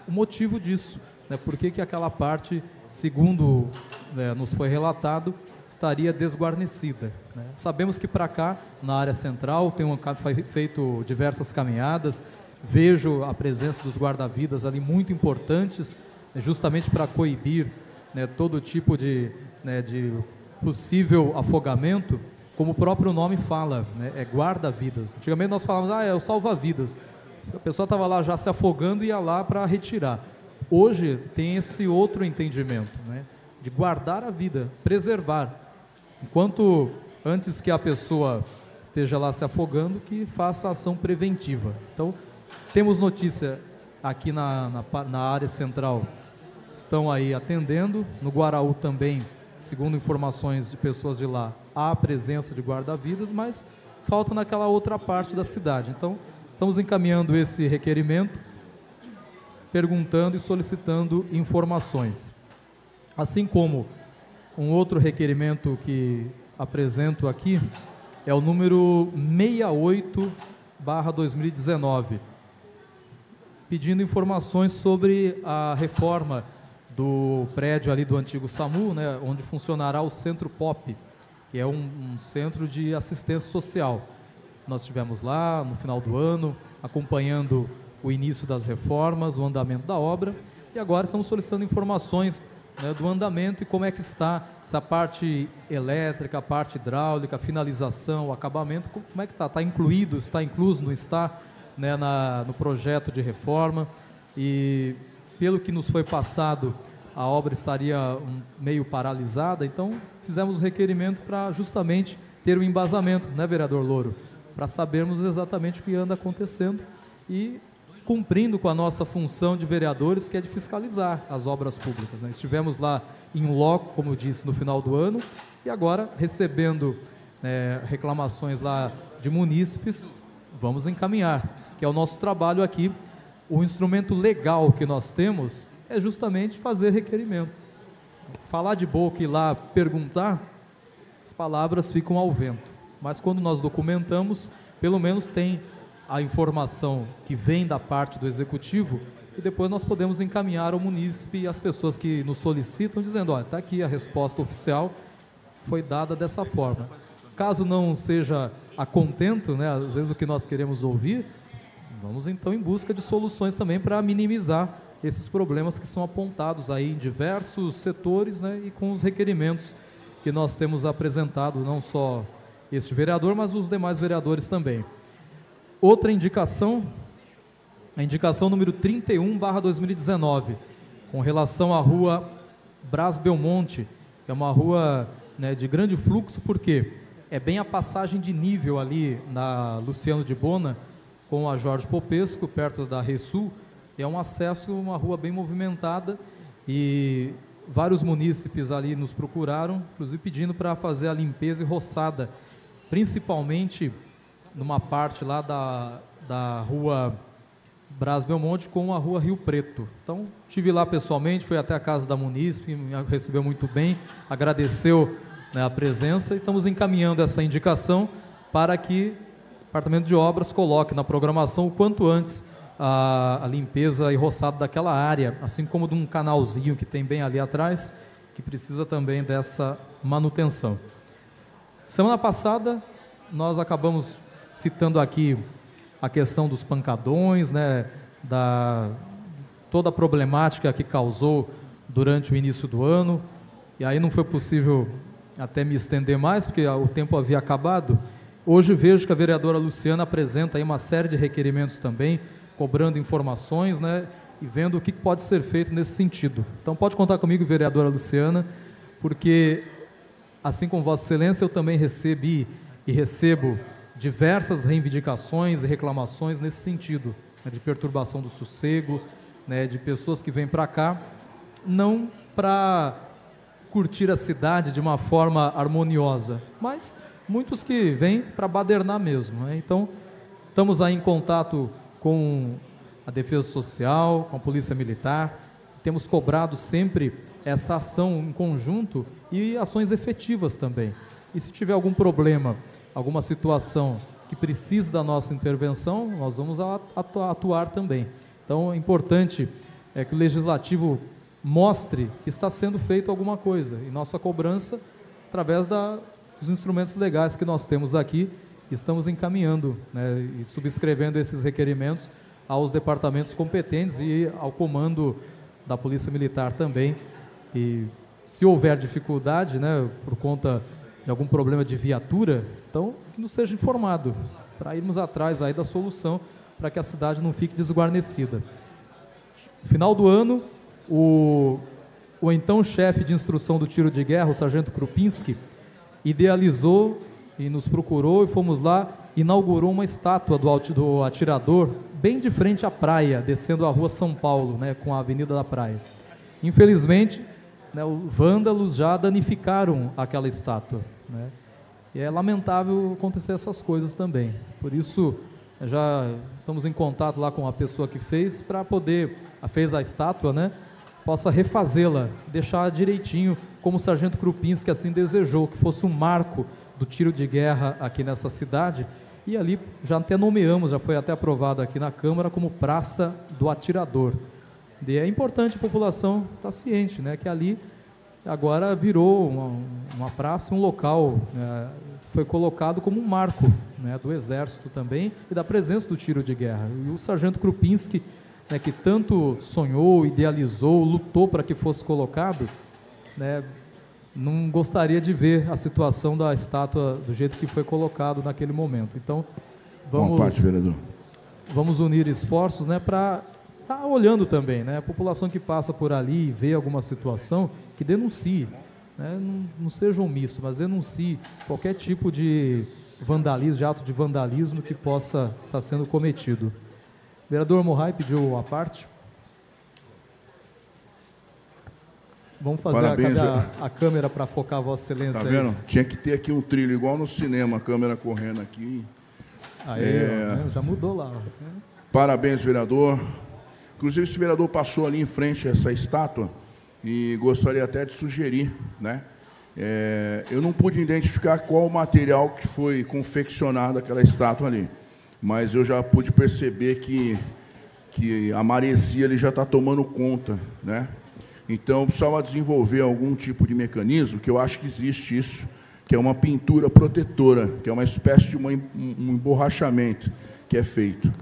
motivo disso, né, por que aquela parte, segundo, né, nos foi relatado, estaria desguarnecida, né? Sabemos que para cá, na área central, foi feito diversas caminhadas, vejo a presença dos guarda-vidas ali muito importantes, justamente para coibir, né, todo tipo de possível afogamento, como o próprio nome fala, né, é guarda-vidas. Antigamente nós falávamos, é o salva-vidas. A pessoa estava lá já se afogando e ia lá para retirar. Hoje tem esse outro entendimento, né, de guardar a vida, preservar. Enquanto antes que a pessoa esteja lá se afogando, que faça ação preventiva. Então, temos notícia aqui na área central, estão aí atendendo, no Guaraú também, segundo informações de pessoas de lá, há a presença de guarda-vidas, mas falta naquela outra parte da cidade. Então, estamos encaminhando esse requerimento, perguntando e solicitando informações. Assim como um outro requerimento que apresento aqui é o número 68/2019, pedindo informações sobre a reforma do prédio ali do antigo SAMU, né, onde funcionará o Centro POP, que é um centro de assistência social. Nós estivemos lá no final do ano, acompanhando o início das reformas, o andamento da obra, e agora estamos solicitando informações, né, do andamento e como é que está essa parte elétrica, a parte hidráulica, a finalização, o acabamento, como é que está? Está incluído, está incluso, não está, né, no projeto de reforma. E pelo que nos foi passado, a obra estaria meio paralisada, então fizemos o requerimento para justamente ter o embasamento, né, vereador Louro, para sabermos exatamente o que anda acontecendo e cumprindo com a nossa função de vereadores, que é de fiscalizar as obras públicas, né? Estivemos lá em loco, como eu disse, no final do ano, e agora recebendo reclamações lá de munícipes, vamos encaminhar, que é o nosso trabalho aqui. O instrumento legal que nós temos é justamente fazer requerimento. Falar de boca e ir lá perguntar, as palavras ficam ao vento, mas quando nós documentamos, pelo menos tem a informação que vem da parte do executivo, e depois nós podemos encaminhar ao munícipe e as pessoas que nos solicitam, dizendo, olha, está aqui a resposta oficial, foi dada dessa forma. Caso não seja a contento, né, às vezes o que nós queremos ouvir, vamos então em busca de soluções também para minimizar esses problemas que são apontados aí em diversos setores, né, e com os requerimentos que nós temos apresentado, não só este vereador, mas os demais vereadores também. Outra indicação, a indicação número 31/2019, com relação à rua Brás Belmonte, que é uma rua, né, de grande fluxo, porque é bem a passagem de nível ali na Luciano de Bona com a Jorge Popesco, perto da Resul. É um acesso, uma rua bem movimentada, e vários munícipes ali nos procuraram, inclusive pedindo para fazer a limpeza e roçada, principalmente numa parte lá da rua Brás Belmonte com a rua Rio Preto. Então, estive lá pessoalmente, fui até a casa da munícipe, me recebeu muito bem, agradeceu, né, a presença, e estamos encaminhando essa indicação para que o Departamento de Obras coloque na programação o quanto antes a limpeza e roçado daquela área, assim como de um canalzinho que tem bem ali atrás, que precisa também dessa manutenção. Semana passada, nós acabamos citando aqui a questão dos pancadões, né, toda a problemática que causou durante o início do ano, e aí não foi possível até me estender mais, porque o tempo havia acabado. Hoje vejo que a vereadora Luciana apresenta aí uma série de requerimentos também, cobrando informações, né, e vendo o que pode ser feito nesse sentido. Então pode contar comigo, vereadora Luciana, porque, assim como Vossa Excelência, eu também recebi e recebo diversas reivindicações e reclamações nesse sentido, né, de perturbação do sossego, né, de pessoas que vêm para cá, não para curtir a cidade de uma forma harmoniosa, mas muitos que vêm para badernar mesmo, né? Então, estamos aí em contato com a Defesa Social, com a Polícia Militar, temos cobrado sempre essa ação em conjunto e ações efetivas também. E se tiver algum problema, alguma situação que precise da nossa intervenção, nós vamos atuar também. Então, é importante que o Legislativo mostre que está sendo feito alguma coisa, e nossa cobrança, através dos instrumentos legais que nós temos aqui, estamos encaminhando, né, e subscrevendo esses requerimentos aos departamentos competentes e ao comando da Polícia Militar também. E se houver dificuldade, né, por conta de algum problema de viatura, então que nos seja informado, para irmos atrás aí da solução, para que a cidade não fique desguarnecida. No final do ano, o então chefe de instrução do tiro de guerra, o sargento Krupinski, idealizou e nos procurou, e fomos lá, inaugurou uma estátua do atirador, bem de frente à praia, descendo a rua São Paulo, né, com a Avenida da Praia. Infelizmente, né, os vândalos já danificaram aquela estátua, né, e é lamentável acontecer essas coisas também. Por isso, já estamos em contato lá com a pessoa que fez, para poder, fez a estátua, né, possa refazê-la, deixar direitinho, como o sargento Krupinski assim desejou, que fosse um marco do tiro de guerra aqui nessa cidade. E ali já até nomeamos, já foi até aprovado aqui na Câmara, como Praça do Atirador. E é importante a população estar ciente, né, que ali agora virou uma praça, um local, foi colocado como um marco, né, do Exército também, e da presença do tiro de guerra. E o sargento Krupinski, né, que tanto sonhou, idealizou, lutou para que fosse colocado, né, não gostaria de ver a situação da estátua do jeito que foi colocado naquele momento. Então, vamos unir esforços, né, para estar olhando também, né, a população que passa por ali e vê alguma situação, que denuncie, né, não seja omisso, mas denuncie qualquer tipo de vandalismo, de ato de vandalismo que possa estar sendo cometido. Vereador Morrai pediu a parte. Vamos fazer Parabéns, a câmera para focar a Vossa Excelência. Tá vendo? Tinha que ter aqui um trilho, igual no cinema, a câmera correndo aqui. Aí, já mudou lá. Parabéns, vereador. Inclusive, esse vereador passou ali em frente a essa estátua e gostaria até de sugerir, né? Eu não pude identificar qual o material que foi confeccionado aquela estátua ali, mas eu já pude perceber que a maresia ele já está tomando conta, né? Então, precisava desenvolver algum tipo de mecanismo, que eu acho que existe isso, que é uma pintura protetora, que é uma espécie de um emborrachamento que é feito,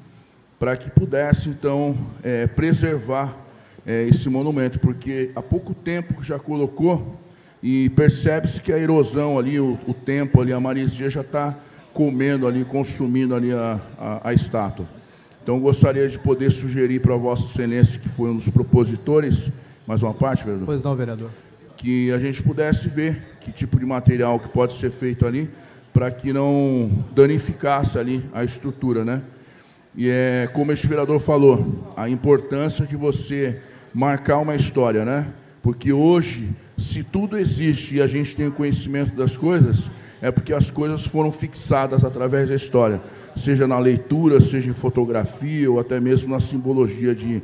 para que pudesse, então, preservar esse monumento, porque há pouco tempo que já colocou e percebe-se que a erosão ali, o tempo ali, a maresia já está comendo ali, consumindo ali a estátua. Então, gostaria de poder sugerir para Vossa Excelência, que foi um dos propositores, mais uma parte, vereador? Pois não, vereador. Que a gente pudesse ver que tipo de material que pode ser feito ali, para que não danificasse ali a estrutura, né? E como este vereador falou, a importância de você marcar uma história, né? Porque hoje, se tudo existe e a gente tem o conhecimento das coisas, é porque as coisas foram fixadas através da história, seja na leitura, seja em fotografia ou até mesmo na simbologia de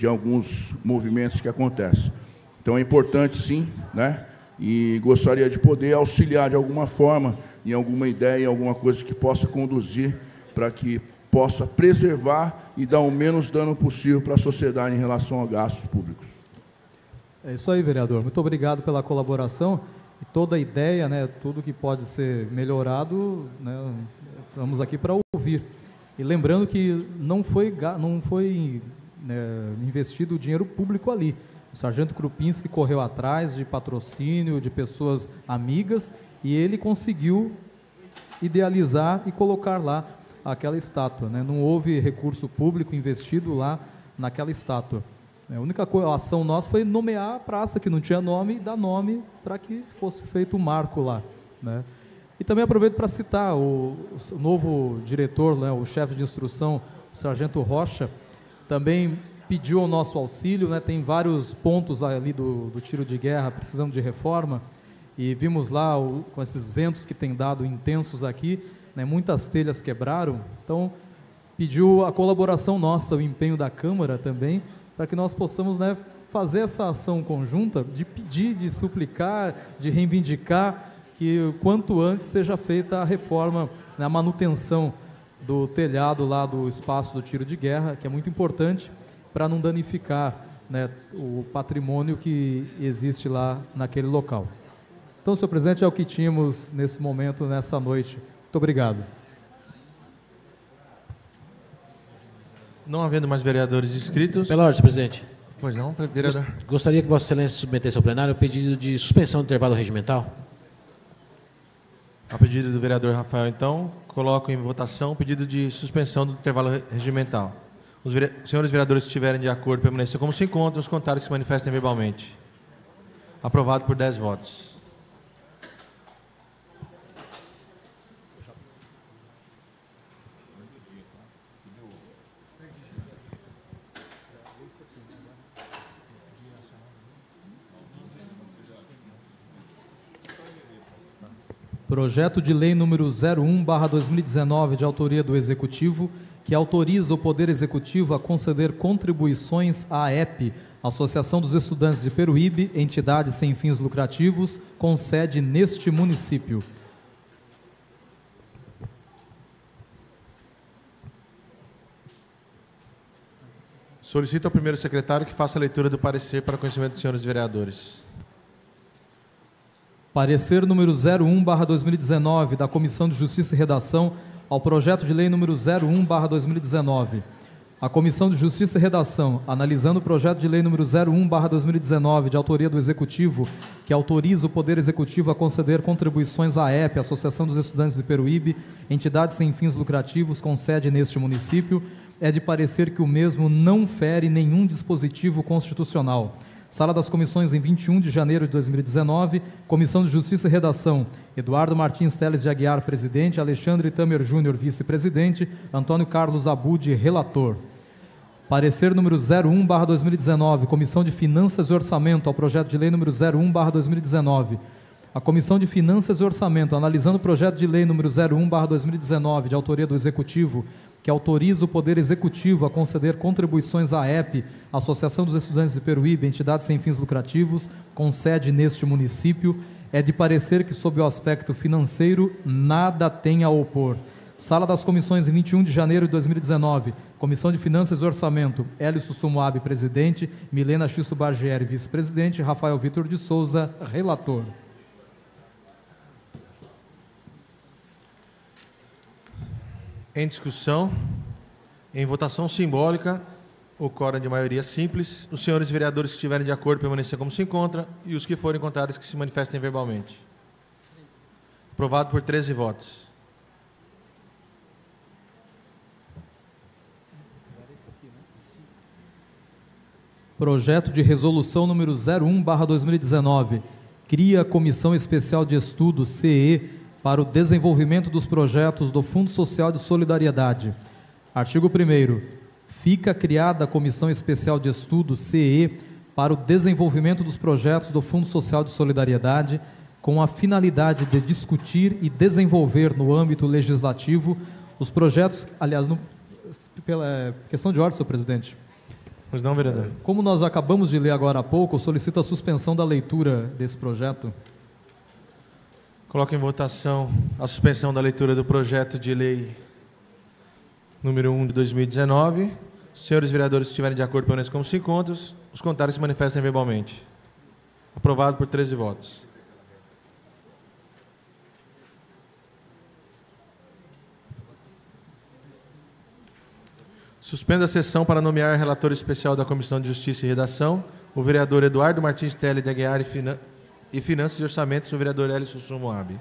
alguns movimentos que acontecem. Então é importante sim, né? E gostaria de poder auxiliar de alguma forma, em alguma ideia, em alguma coisa que possa conduzir para que possa preservar e dar o menos dano possível para a sociedade em relação a gastos públicos. É isso aí, vereador. Muito obrigado pela colaboração e toda a ideia, né, tudo que pode ser melhorado, né, estamos aqui para ouvir. E lembrando que não foi investido dinheiro público ali. O sargento Krupinski correu atrás de patrocínio, de pessoas amigas, e ele conseguiu idealizar e colocar lá aquela estátua, né? Não houve recurso público investido lá naquela estátua. A única ação nossa foi nomear a praça que não tinha nome e dar nome para que fosse feito um marco lá, né? E também aproveito para citar o novo diretor, né, o chefe de instrução, o sargento Rocha, também pediu o nosso auxílio, né? Tem vários pontos ali do tiro de guerra precisando de reforma, e vimos lá com esses ventos que tem dado intensos aqui, né, muitas telhas quebraram, então pediu a colaboração nossa, o empenho da Câmara também, para que nós possamos, né, fazer essa ação conjunta de pedir, de suplicar, de reivindicar que quanto antes seja feita a reforma, né, a manutenção do telhado lá do espaço do tiro de guerra, que é muito importante para não danificar, né, o patrimônio que existe lá naquele local. Então, senhor presidente, é o que tínhamos nesse momento, nessa noite. Muito obrigado. Não havendo mais vereadores inscritos... Pela ordem, presidente. Pois não, vereador. Gostaria que Vossa Excelência submetesse ao plenário o pedido de suspensão do intervalo regimental. A pedido do vereador Rafael, então, coloco em votação o pedido de suspensão do intervalo regimental. Os senhores vereadores que estiverem de acordo permaneçam como se encontram, os contrários se manifestem verbalmente. Aprovado por 10 votos. Projeto de Lei número 01/2019, de autoria do Executivo, que autoriza o Poder Executivo a conceder contribuições à AEP, Associação dos Estudantes de Peruíbe, entidade sem fins lucrativos, com sede neste município. Solicito ao primeiro secretário que faça a leitura do parecer para conhecimento dos senhores vereadores. Parecer número 01/2019 da Comissão de Justiça e Redação ao projeto de lei número 01/2019. A Comissão de Justiça e Redação, analisando o projeto de lei número 01/2019 de autoria do Executivo, que autoriza o Poder Executivo a conceder contribuições à AEP, Associação dos Estudantes de Peruíbe, entidade sem fins lucrativos com sede neste município, é de parecer que o mesmo não fere nenhum dispositivo constitucional. Sala das Comissões em 21 de janeiro de 2019, Comissão de Justiça e Redação, Eduardo Martins Teles de Aguiar, presidente, Alexandre Tamer Júnior, vice-presidente, Antônio Carlos Abud, relator. Parecer número 01/2019, Comissão de Finanças e Orçamento, ao projeto de lei número 01/2019. A Comissão de Finanças e Orçamento, analisando o projeto de lei número 01/2019, de autoria do Executivo, que autoriza o Poder Executivo a conceder contribuições à EP, Associação dos Estudantes de Peruíbe, entidade sem fins lucrativos, com sede neste município, é de parecer que, sob o aspecto financeiro, nada tem a opor. Sala das Comissões, em 21 de janeiro de 2019, Comissão de Finanças e Orçamento, Hélio Sussumoabe, presidente, Milena Xisto Bargieri, vice-presidente, Rafael Vitor de Souza, relator. Em discussão, em votação simbólica, o quórum de maioria simples. Os senhores vereadores que estiverem de acordo permanecer como se encontra e os que forem contrários que se manifestem verbalmente. Aprovado por 13 votos. Projeto de resolução número 01/2019. Cria Comissão Especial de Estudo, CE, para o desenvolvimento dos projetos do Fundo Social de Solidariedade. Artigo 1º. Fica criada a Comissão Especial de Estudo, CE, para o desenvolvimento dos projetos do Fundo Social de Solidariedade, com a finalidade de discutir e desenvolver no âmbito legislativo os projetos, aliás, pela questão de ordem, senhor presidente. Pois não, vereador. Como nós acabamos de ler agora há pouco, eu solicito a suspensão da leitura desse projeto. Coloco em votação a suspensão da leitura do projeto de lei número 1 de 2019. Os senhores vereadores que estiverem de acordo permaneçam como se encontram. Os contrários se manifestem verbalmente. Aprovado por 13 votos. Suspendo a sessão para nomear relator especial da Comissão de Justiça e Redação, o vereador Eduardo Martins Telle de Aguiar e Finanças e Orçamentos, o vereador Hélio Sussumoabe.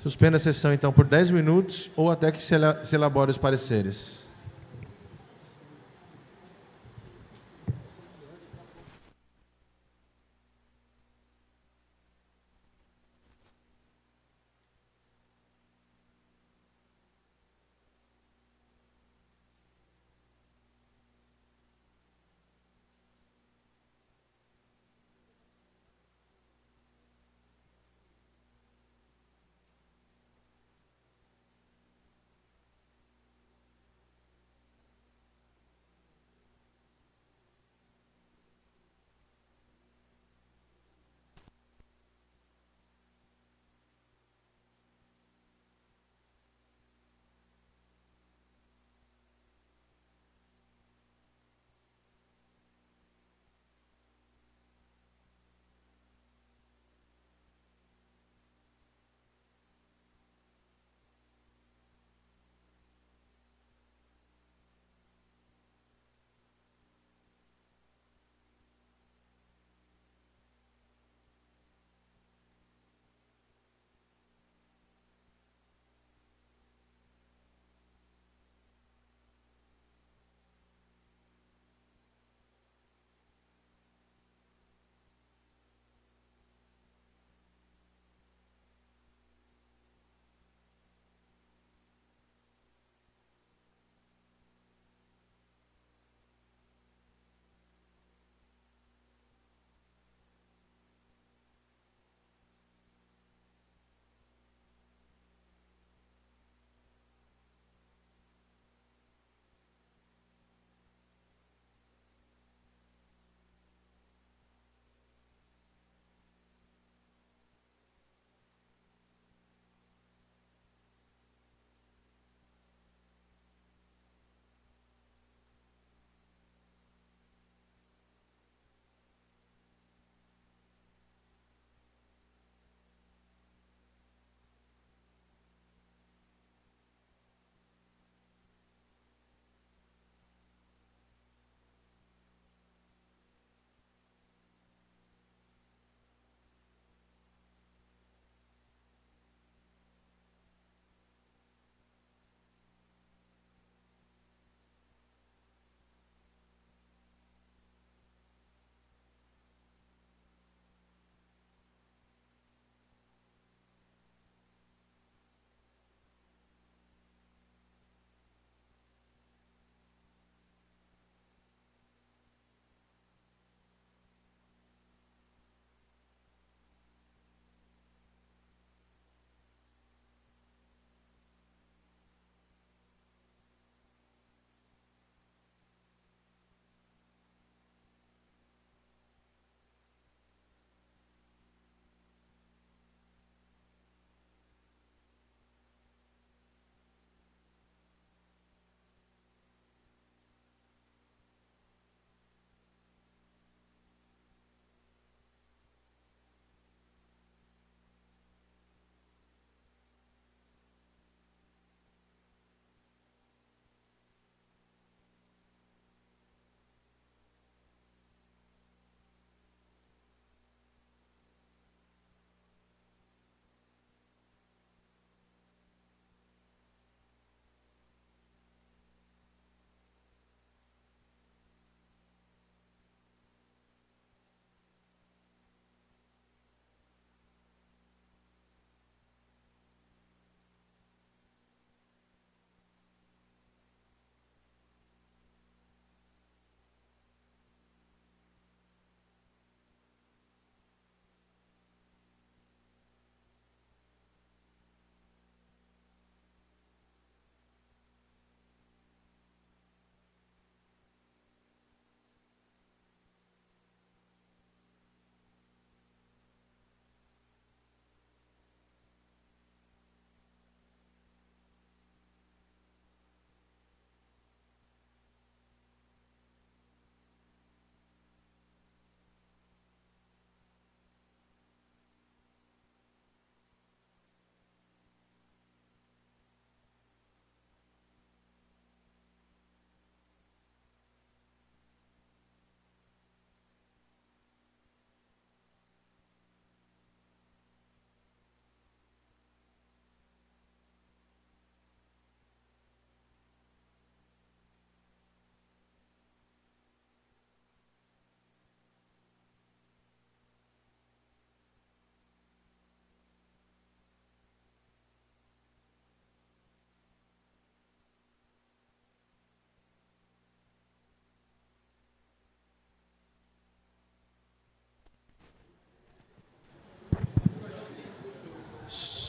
Suspenda a sessão, então, por 10 minutos ou até que se elabore os pareceres.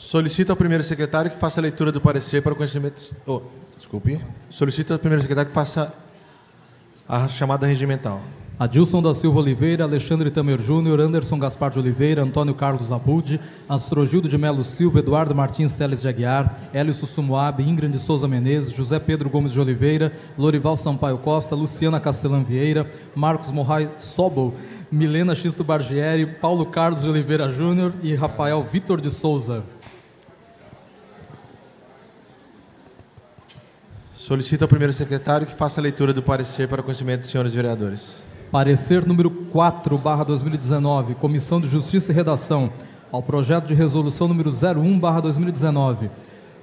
Solicito ao primeiro secretário que faça a leitura do parecer para o conhecimento... Solicito ao primeiro secretário que faça a chamada regimental. Adilson da Silva Oliveira, Alexandre Tamer Júnior, Anderson Gaspar de Oliveira, Antônio Carlos Abud, Astrogildo de Melo Silva, Eduardo Martins Teles de Aguiar, Hélio Sussumuabe, Ingrid de Souza Menezes, José Pedro Gomes de Oliveira, Lorival Sampaio Costa, Luciana Castelã Vieira, Marcos Morrai Sobol, Milena Xisto Bargieri, Paulo Carlos de Oliveira Júnior e Rafael Vitor de Souza. Solicito ao primeiro secretário que faça a leitura do parecer para o conhecimento dos senhores vereadores. Parecer número 4/2019, Comissão de Justiça e Redação, ao projeto de resolução número 01/2019.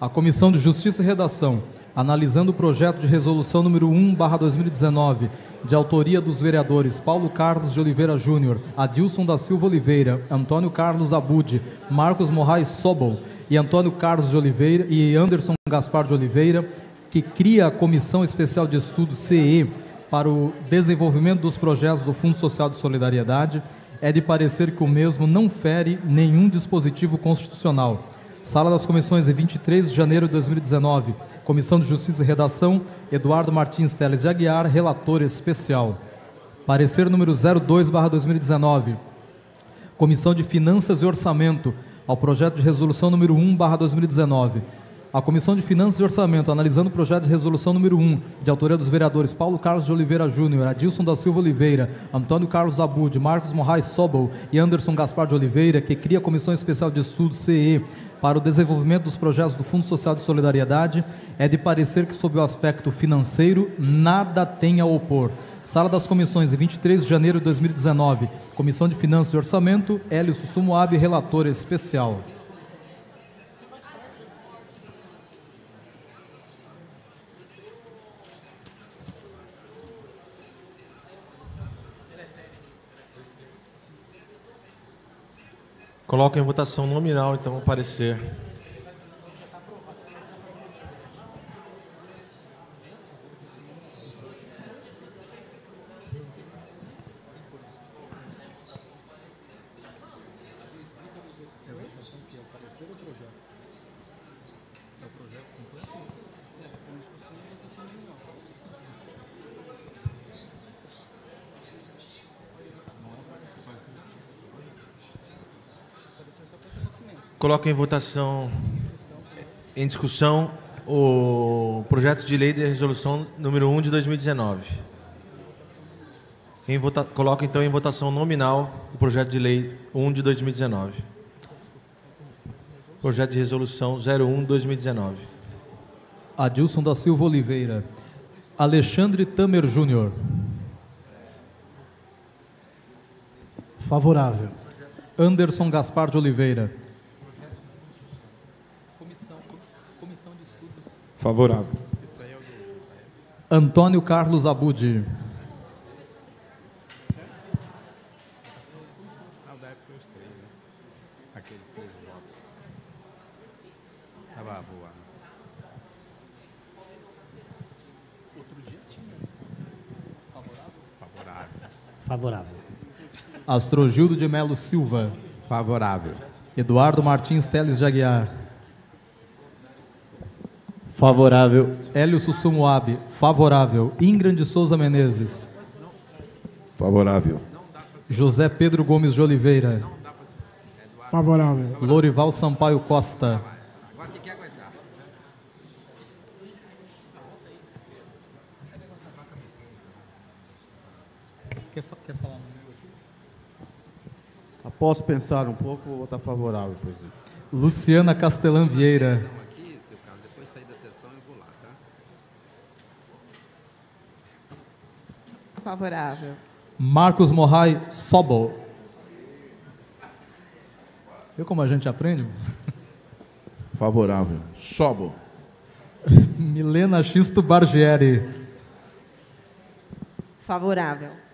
A Comissão de Justiça e Redação, analisando o projeto de resolução número 1/2019, de autoria dos vereadores Paulo Carlos de Oliveira Júnior, Adilson da Silva Oliveira, Antônio Carlos Abud, Marcos Morrai Sobol e Antônio Carlos de Oliveira e Anderson Gaspar de Oliveira, que cria a Comissão Especial de Estudos CE para o desenvolvimento dos projetos do Fundo Social de Solidariedade, é de parecer que o mesmo não fere nenhum dispositivo constitucional. Sala das Comissões, em 23 de janeiro de 2019. Comissão de Justiça e Redação, Eduardo Martins Teles de Aguiar, relator especial. Parecer número 02/2019. Comissão de Finanças e Orçamento, ao projeto de resolução número 1/2019. A Comissão de Finanças e Orçamento, analisando o projeto de resolução número 1, de autoria dos vereadores Paulo Carlos de Oliveira Júnior, Adilson da Silva Oliveira, Antônio Carlos Abud, Marcos Morrai Sobol e Anderson Gaspar de Oliveira, que cria a Comissão Especial de Estudos CE para o desenvolvimento dos projetos do Fundo Social de Solidariedade, é de parecer que, sob o aspecto financeiro, nada tem a opor. Sala das Comissões, em 23 de janeiro de 2019. Comissão de Finanças e Orçamento, Hélio Sussumuabe, relator especial. Coloco em votação nominal, então, o parecer. Coloco em votação, em discussão, o projeto de lei de resolução número 1 de 2019. Coloco então em votação nominal o projeto de lei 1 de 2019. Projeto de resolução 01 de 2019. Adilson da Silva Oliveira. Alexandre Tamer Júnior. Favorável. Anderson Gaspar de Oliveira. Comissão de Estudos. Favorável. Antônio Carlos Abud. Favorável. Astrogildo de Melo Silva. Favorável. Eduardo Martins Teles de Aguiar. Favorável. Hélio Sussumuabe. Favorável. Ingrid de Souza Menezes. Favorável. José Pedro Gomes de Oliveira. Favorável. Lorival Sampaio Costa. Quer falar no meu aqui? Após pensar um pouco, vou votar favorável, presidente. Luciana Castelã Vieira. Depois de sair da sessão, eu vou lá, tá? Favorável. Marcos Morrai Sobol. Viu como a gente aprende? Favorável. Sobo. Milena Xisto Bargieri. Favorável.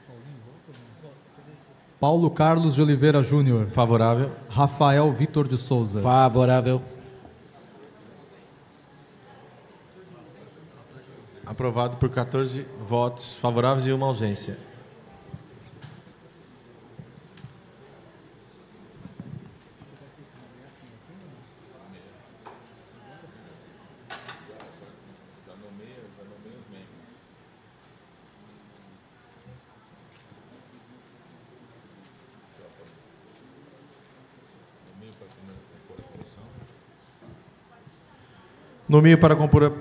Paulo Carlos de Oliveira Júnior. Favorável. Rafael Vitor de Souza. Favorável. Aprovado por 14 votos favoráveis e uma ausência. Nomeio para compor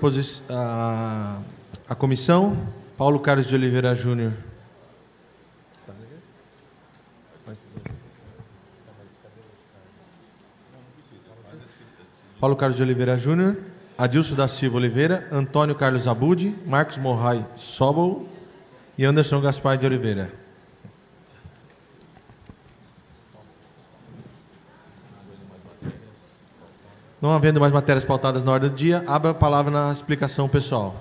a comissão Paulo Carlos de Oliveira Júnior. Paulo Carlos de Oliveira Júnior, Adilson da Silva Oliveira, Antônio Carlos Abud, Marcos Morrai Sobol e Anderson Gaspar de Oliveira. Não havendo mais matérias pautadas na ordem do dia, abro a palavra na explicação pessoal.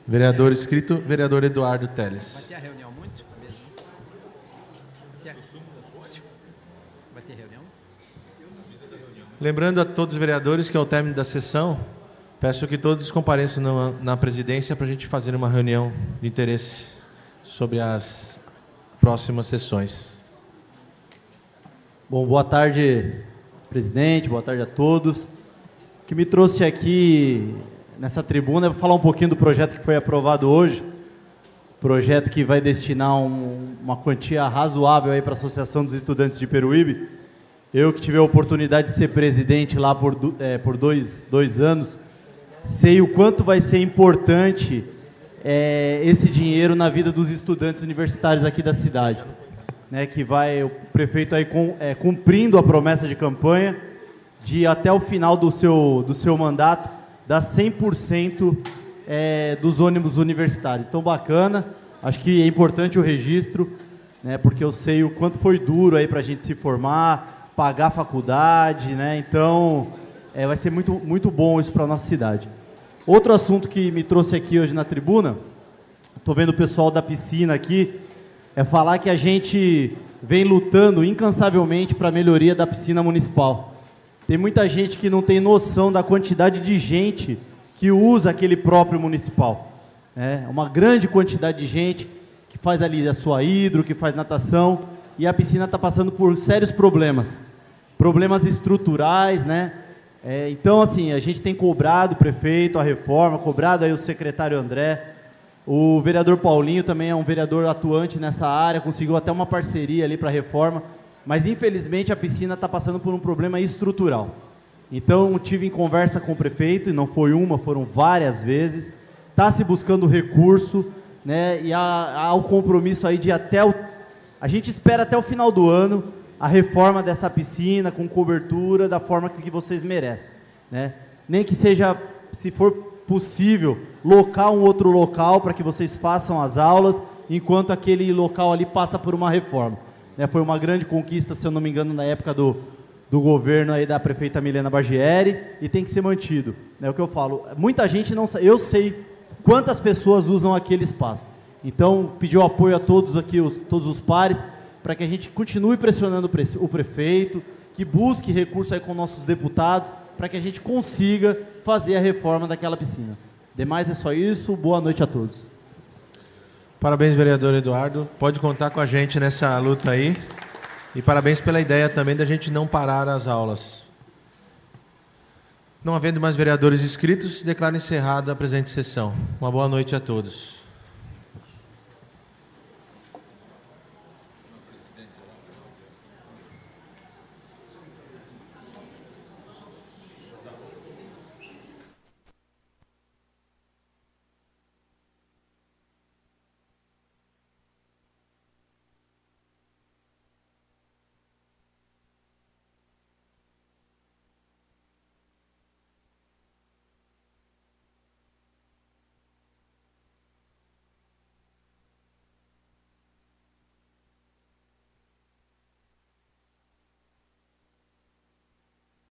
Vereador inscrito, vereador Eduardo Teles. Vai ter a reunião muito? Mesmo? Vai ter reunião? Lembrando a todos os vereadores que ao término da sessão, peço que todos compareçam na presidência para a gente fazer uma reunião de interesse sobre as próximas sessões. Bom, boa tarde, presidente, boa tarde a todos. O que me trouxe aqui nessa tribuna é para falar um pouquinho do projeto que foi aprovado hoje, projeto que vai destinar uma quantia razoável aí para a Associação dos Estudantes de Peruíbe. Eu que tive a oportunidade de ser presidente lá por dois anos, sei o quanto vai ser importante esse dinheiro na vida dos estudantes universitários aqui da cidade. Né, que vai o prefeito aí cumprindo a promessa de campanha de até o final do seu mandato dar 100% dos ônibus universitários. Então, bacana, acho que é importante o registro, né, porque eu sei o quanto foi duro aí para a gente se formar, pagar a faculdade, né, então vai ser muito, muito bom isso para a nossa cidade. Outro assunto que me trouxe aqui hoje na tribuna, estou vendo o pessoal da piscina aqui, é falar que a gente vem lutando incansavelmente para a melhoria da piscina municipal. Tem muita gente que não tem noção da quantidade de gente que usa aquele próprio municipal. É uma grande quantidade de gente que faz ali a sua hidro, que faz natação, e a piscina está passando por sérios problemas. Problemas estruturais, né? Então, assim, a gente tem cobrado o prefeito, a reforma, cobrado aí o secretário André. O vereador Paulinho também é um vereador atuante nessa área, conseguiu até uma parceria ali para a reforma, mas infelizmente a piscina está passando por um problema estrutural. Então tive em conversa com o prefeito, e não foi uma, foram várias vezes, está se buscando recurso, né, e há o compromisso aí de a gente espera até o final do ano a reforma dessa piscina com cobertura da forma que vocês merecem, né? Nem que seja, se for possível, locar um outro local para que vocês façam as aulas, enquanto aquele local ali passa por uma reforma. Foi uma grande conquista, se eu não me engano, na época do governo aí da prefeita Milena Bargieri, e tem que ser mantido. É o que eu falo, muita gente não sabe, eu sei quantas pessoas usam aquele espaço. Então, pediu apoio a todos aqui, todos os pares, para que a gente continue pressionando o prefeito, que busque recurso aí com nossos deputados, para que a gente consiga fazer a reforma daquela piscina. Demais é só isso, boa noite a todos. Parabéns, vereador Eduardo. Pode contar com a gente nessa luta aí. E parabéns pela ideia também da gente não parar as aulas. Não havendo mais vereadores inscritos, declaro encerrada a presente sessão. Uma boa noite a todos.